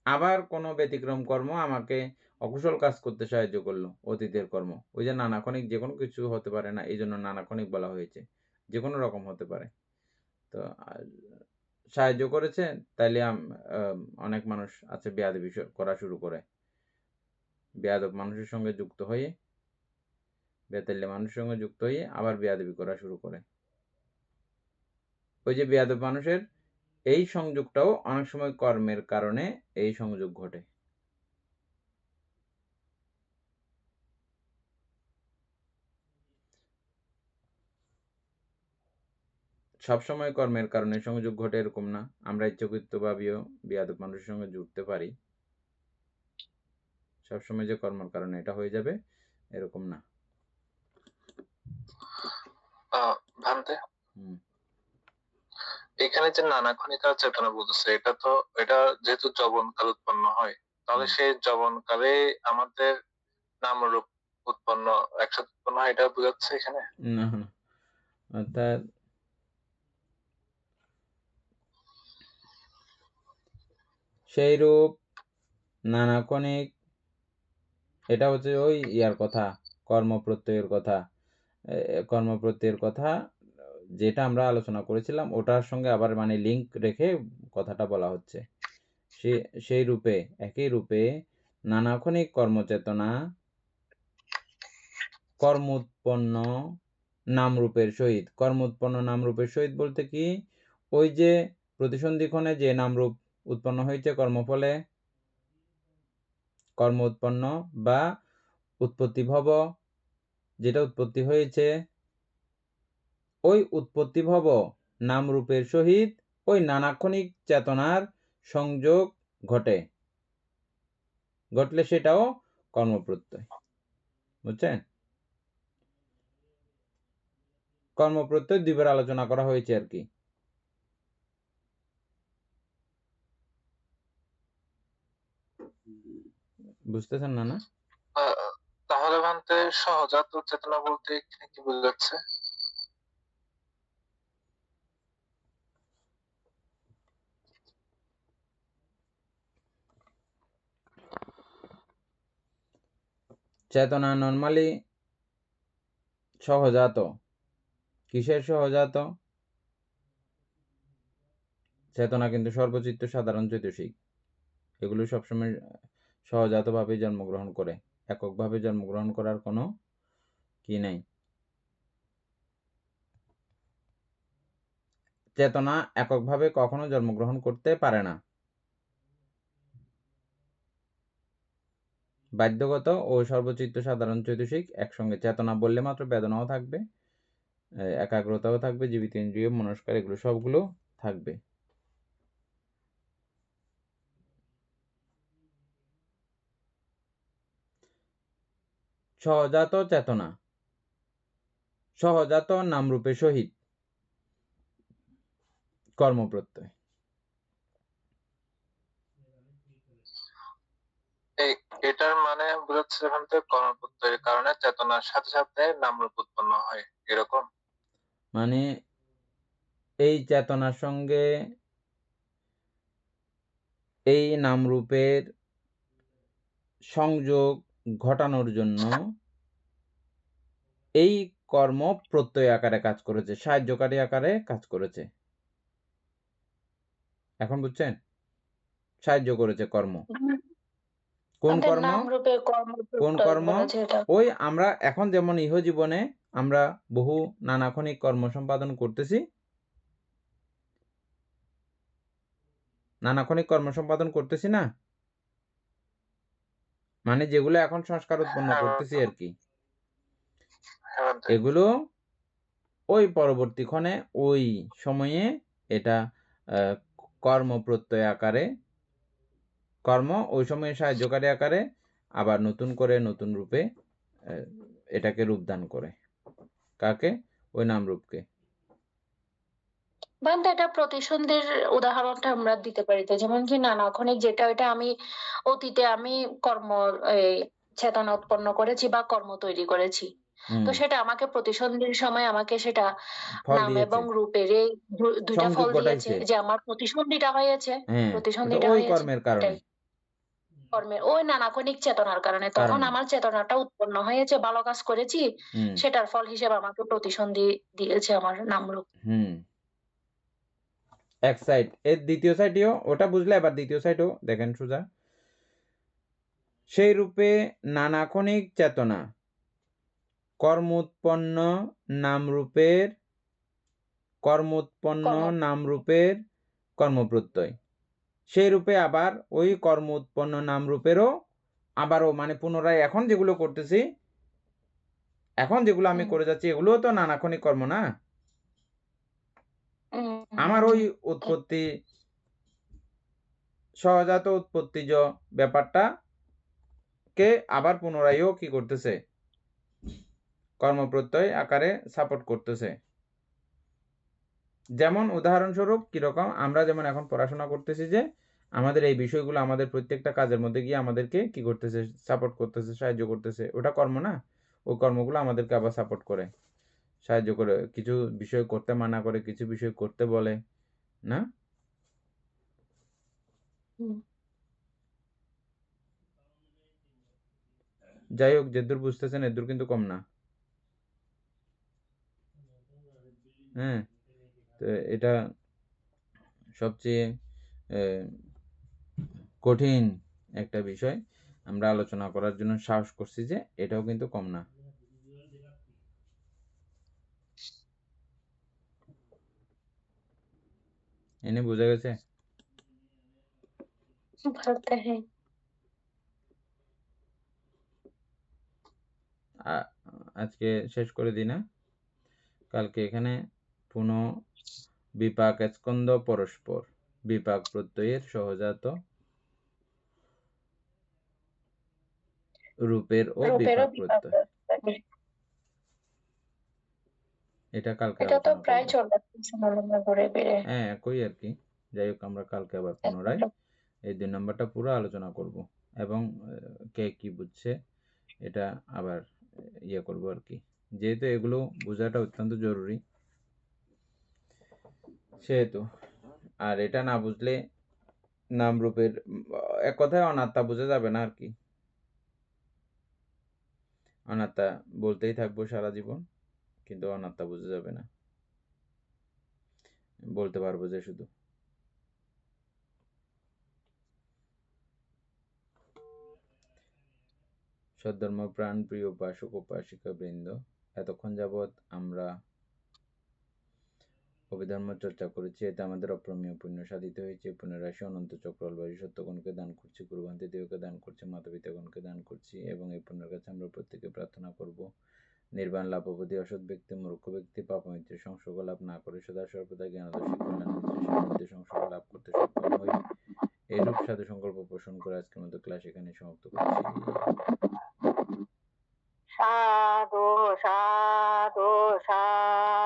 আবার কোনো ব্যতিক্রম কর্ম আমাকে অকুশল কাজ করতে সাহায্য করলো, অতীতের কর্ম। ওই যে নানাক্ষণিক যে কোনো কিছু হতে পারে না, এই জন্য নানাক্ষণিক বলা হয়েছে, যে কোনো রকম হতে পারে। তো সাহায্য করেছে, তাইলে অনেক মানুষ আছে বেয়াদবি করা শুরু করে, বেয়াদব মানুষের সঙ্গে যুক্ত হয়ে, বেতাল্য মানুষের সঙ্গে যুক্ত হয়ে আবার বেয়াদবি করা শুরু করে। ওই যে বেয়াদব মানুষের এই সংযোগটাও অনেক সময় কর্মের কারণে এই সংযোগ ঘটে। সবসময় কর্মের কারণে সংযোগ ঘটে এরকম না। আমরা ইচ্ছাকৃতভাবেও বেয়াদব মানুষের সঙ্গে জুড়তে পারি। সবসময় যে কর্মের কারণে এটা হয়ে যাবে এরকম না। ভান্তে, এখানে যে নানাক্ষণিকার চেতনা বলতেছে, এটা যেহেতু যৌবনকাল উৎপন্ন হয়, তাহলে সেই যৌবনকালে আমাদের নামরূপ উৎপন্ন একসাথে উৎপন্ন হয়, এটা বোঝাচ্ছে এখানে? না, অর্থাৎ সেই রূপ নানাক্ষণিক, এটা হচ্ছে ওই ইয়ার কথা, কর্মপ্রত্যয়ের কথা যেটা আমরা আলোচনা করেছিলাম, ওটার সঙ্গে আবার মানে লিঙ্ক রেখে কথাটা বলা হচ্ছে। সেই রূপে, একই রূপে নানাক্ষণিক কর্মচেতনা কর্মোৎপন্ন নামরূপের সহিত, কর্মোৎপন্ন নামরূপের সহিত বলতে কি, ওই যে প্রতিসন্ধিক্ষণে যে নামরূপ উৎপন্ন হয়েছে কর্মফলে, কর্ম উৎপন্ন বা উৎপত্তিভব যেটা উৎপত্তি হয়েছে, ওই উৎপত্তিভব নামরূপের সহিত ওই নানাক্ষণিক চেতনার সংযোগ ঘটলে সেটাও কর্মপ্রত্যয়। বুঝছেন? কর্মপ্রত্যয় দুইবার আলোচনা করা হয়েছে আর কি। বুঝতেছেন না? তাহলে ভান্তে সহজাত চেতনা বলতে কি বোঝাচ্ছে? চেতনা নরমালি সহজাত। কিসের সহজাত? চেতনা কিন্তু সর্বচিত্ত সাধারণ চৈতসিক, এগুলো সবসময় সহজাতভাবে জন্মগ্রহণ করে, এককভাবে জন্মগ্রহণ করার কোনো কি নাই। চেতনা এককভাবে কখনো জন্মগ্রহণ করতে পারে না। বাধ্যগত ও সর্বচিত্ত সাধারণ চৈতসিক একসঙ্গে। চেতনা বললে মাত্র বেদনাও থাকবে, একাগ্রতাও থাকবে, জীবিত ইন্দ্রিয়, মনস্কার, এগুলো সবগুলো থাকবে। সহজাত চেতনা, সহজাত নামরূপের সহিত কর্মপ্রত্যয়। এটার মানে বোঝাচ্ছে ভান্তে কর্মপ্রত্যয়ের কারণে চেতনার সাথে সাথে নামরূপ উৎপন্ন হয়, এরকম? মানে এই চেতনার সঙ্গে এই নামরূপের সংযোগ ঘটানোর জন্য এই কর্ম প্রত্যয় আকারে কাজ করেছে, সাহায্যকারী আকারে কাজ করেছে। এখন বুঝছেন? সাহায্য করেছে কর্ম। কোন আমাদের কর্ম? নাম রূপে কর্ম কোন প্রত্যয় কর্ম? বলেছে এটা। ওই আমরা এখন যেমন ইহ জীবনে আমরা বহু নানাক্ষণিক কর্ম সম্পাদন করতেছি, নানাক্ষণিক কর্ম সম্পাদন করতেছি না, মানে যেগুলো এখন সংস্কার উৎপন্ন হ্যাঁ করতেছি বন্ধু, আর কি, হ্যাঁ বন্ধু। এগুলো ওই পরবর্তী ক্ষণে ওই সময়ে এটা কর্ম প্রত্যয় আকারে, কর্ম ওই সময়ে সাহায্যকারী আকারে আবার নতুন করে নতুন রূপে এটাকে রূপদান করে। কাকে? ওই নাম রূপকে। বান্ধব এটা প্রতিসন্ধির উদাহরণটা আমরা দিতে পারি তো, যেমন কি নানাক্ষণিক যেটা এটা আমি অতীতে আমি কর্ম এই চেতনা উৎপন্ন করেছি বা কর্ম তৈরি করেছি, তো সেটা আমাকে প্রতিসন্ধির সময় আমাকে সেটা ফল নাম দিয়েছে, এবং রূপের এই দুইটা সংযোগ ফল দিয়েছে, ঘটাইছে। যে আমার প্রতিসন্ধিটা হয়েছে, হ্যাঁ, ওটা প্রতিসন্ধিটা ওই হয়েছে কর্মের কারণে। এটাই কর্মের ওই নানাক্ষণিক চেতনার কারণে, তখন আমার চেতনাটা উৎপন্ন হয়েছে, ভালো কাজ করেছি, সেটার ফল হিসেবে আমাকে প্রতিসন্ধি দিয়েছে আমার নামরূপ। এক সাইড, এর দ্বিতীয় সাইডেও ওটা বুঝলে, এবার দ্বিতীয় সাইডও দেখেন সোজা। সেই রূপে নানাক্ষণিক চেতনা কর্মোৎপন্ন নামরূপের কর্মপ্রত্যয়। সেই রূপে আবার ওই কর্ম উৎপন্ন নামরূপেরও আবারও, মানে পুনরায় এখন যেগুলো করতেছি, এখন যেগুলো আমি করে যাচ্ছি, এগুলোও তো নানাক্ষণিক কর্ম না? আমার ওই উৎপত্তি, সহজাত উৎপত্তিজ ব্যাপারটা কে আবার পুনরায়ও কি করতেছে? কর্মপ্রত্যয় আকারে সাপোর্ট করতেছে। যেমন উদাহরণস্বরূপ কিরকম, আমরা যেমন এখন পড়াশোনা করতেছি, যে আমাদের এই বিষয়গুলো আমাদের প্রত্যেকটা কাজের মধ্যে গিয়ে আমাদেরকে কি করতেছে? সাপোর্ট করতেছে, সাহায্য করতেছে। ওটা কর্ম না? ওই কর্মগুলো আমাদেরকে আবার সাপোর্ট করে, সাহায্য করে, কিছু বিষয় করতে মানা করে, কিছু বিষয় করতে বলে না? যাই হোক, যেদূর বুঝতেছেন এদূর কিন্তু কম না। হ্যাঁ, তো এটা সবচেয়ে কঠিন একটা বিষয় আমরা আলোচনা করার জন্য সাহস করছি, যে এটাও কিন্তু কম না। এনে বোঝা গেছে? আজকে শেষ করে দিই না, কালকে এখানে পুনঃ বিপাক স্কন্দ পরস্পর, বিপাক প্রত্যয়ের সহজাত রূপের ও বিপাক প্রত্যয়, এটা কালকে এটা তো আলোচনা প্রায় করব। চলে আসছে ঘুরে ফিরে। হ্যাঁ, একই আর কি। যাই হোক, আমরা কালকে আবার পুনরায় এই 2 নম্বরটা পুরো আলোচনা করব, এবং কে কি বুঝছে এটা আবার ইয়ে করব আর কি, যেহেতু এগুলো বোঝাটা অত্যন্ত জরুরি সেহেতু। আর এটা না বুঝলে নাম রূপের এক কথায় অনাত্মা বোঝা যাবে না আর কি। অনাত্মা বলতেই থাকবো সারা জীবন, কিন্তু অনাত্মা বোঝা যাবে না, বলতে পারবো যে শুধু। সদ্ধর্ম প্রাণ প্রিয় উপাসক উপাসিকা বৃন্দ, এতক্ষণ যাবৎ আমরা অভিধর্ম চর্চা করেছি, এতে আমাদের অপ্রমেয় পুণ্য সাধিত হয়েছে। পুনরাশি অনন্ত চক্রবাসী সত্যগণকে দান করছি, গুরুভান্তি দেবকে দান করছি, মাতা পিতাগণকে দান করছি, এবং এই পুণ্যের কাছে আমরা প্রত্যেকে প্রার্থনা করব নির্বাণ লাভ অবধি অসৎ ব্যক্তি, মূর্খ ব্যক্তি পাপমিত্রের সংসর্গ লাভ না করে সদা সর্বদা জ্ঞানদর্শী কল্যাণ মিত্রের সংসর্গ লাভ করতে সক্ষম হই। এইরূপ সাধু সংকল্প পোষণ করে আজকের মতো ক্লাস এখানে সমাপ্ত করছি। সাধু সাধু সাধু।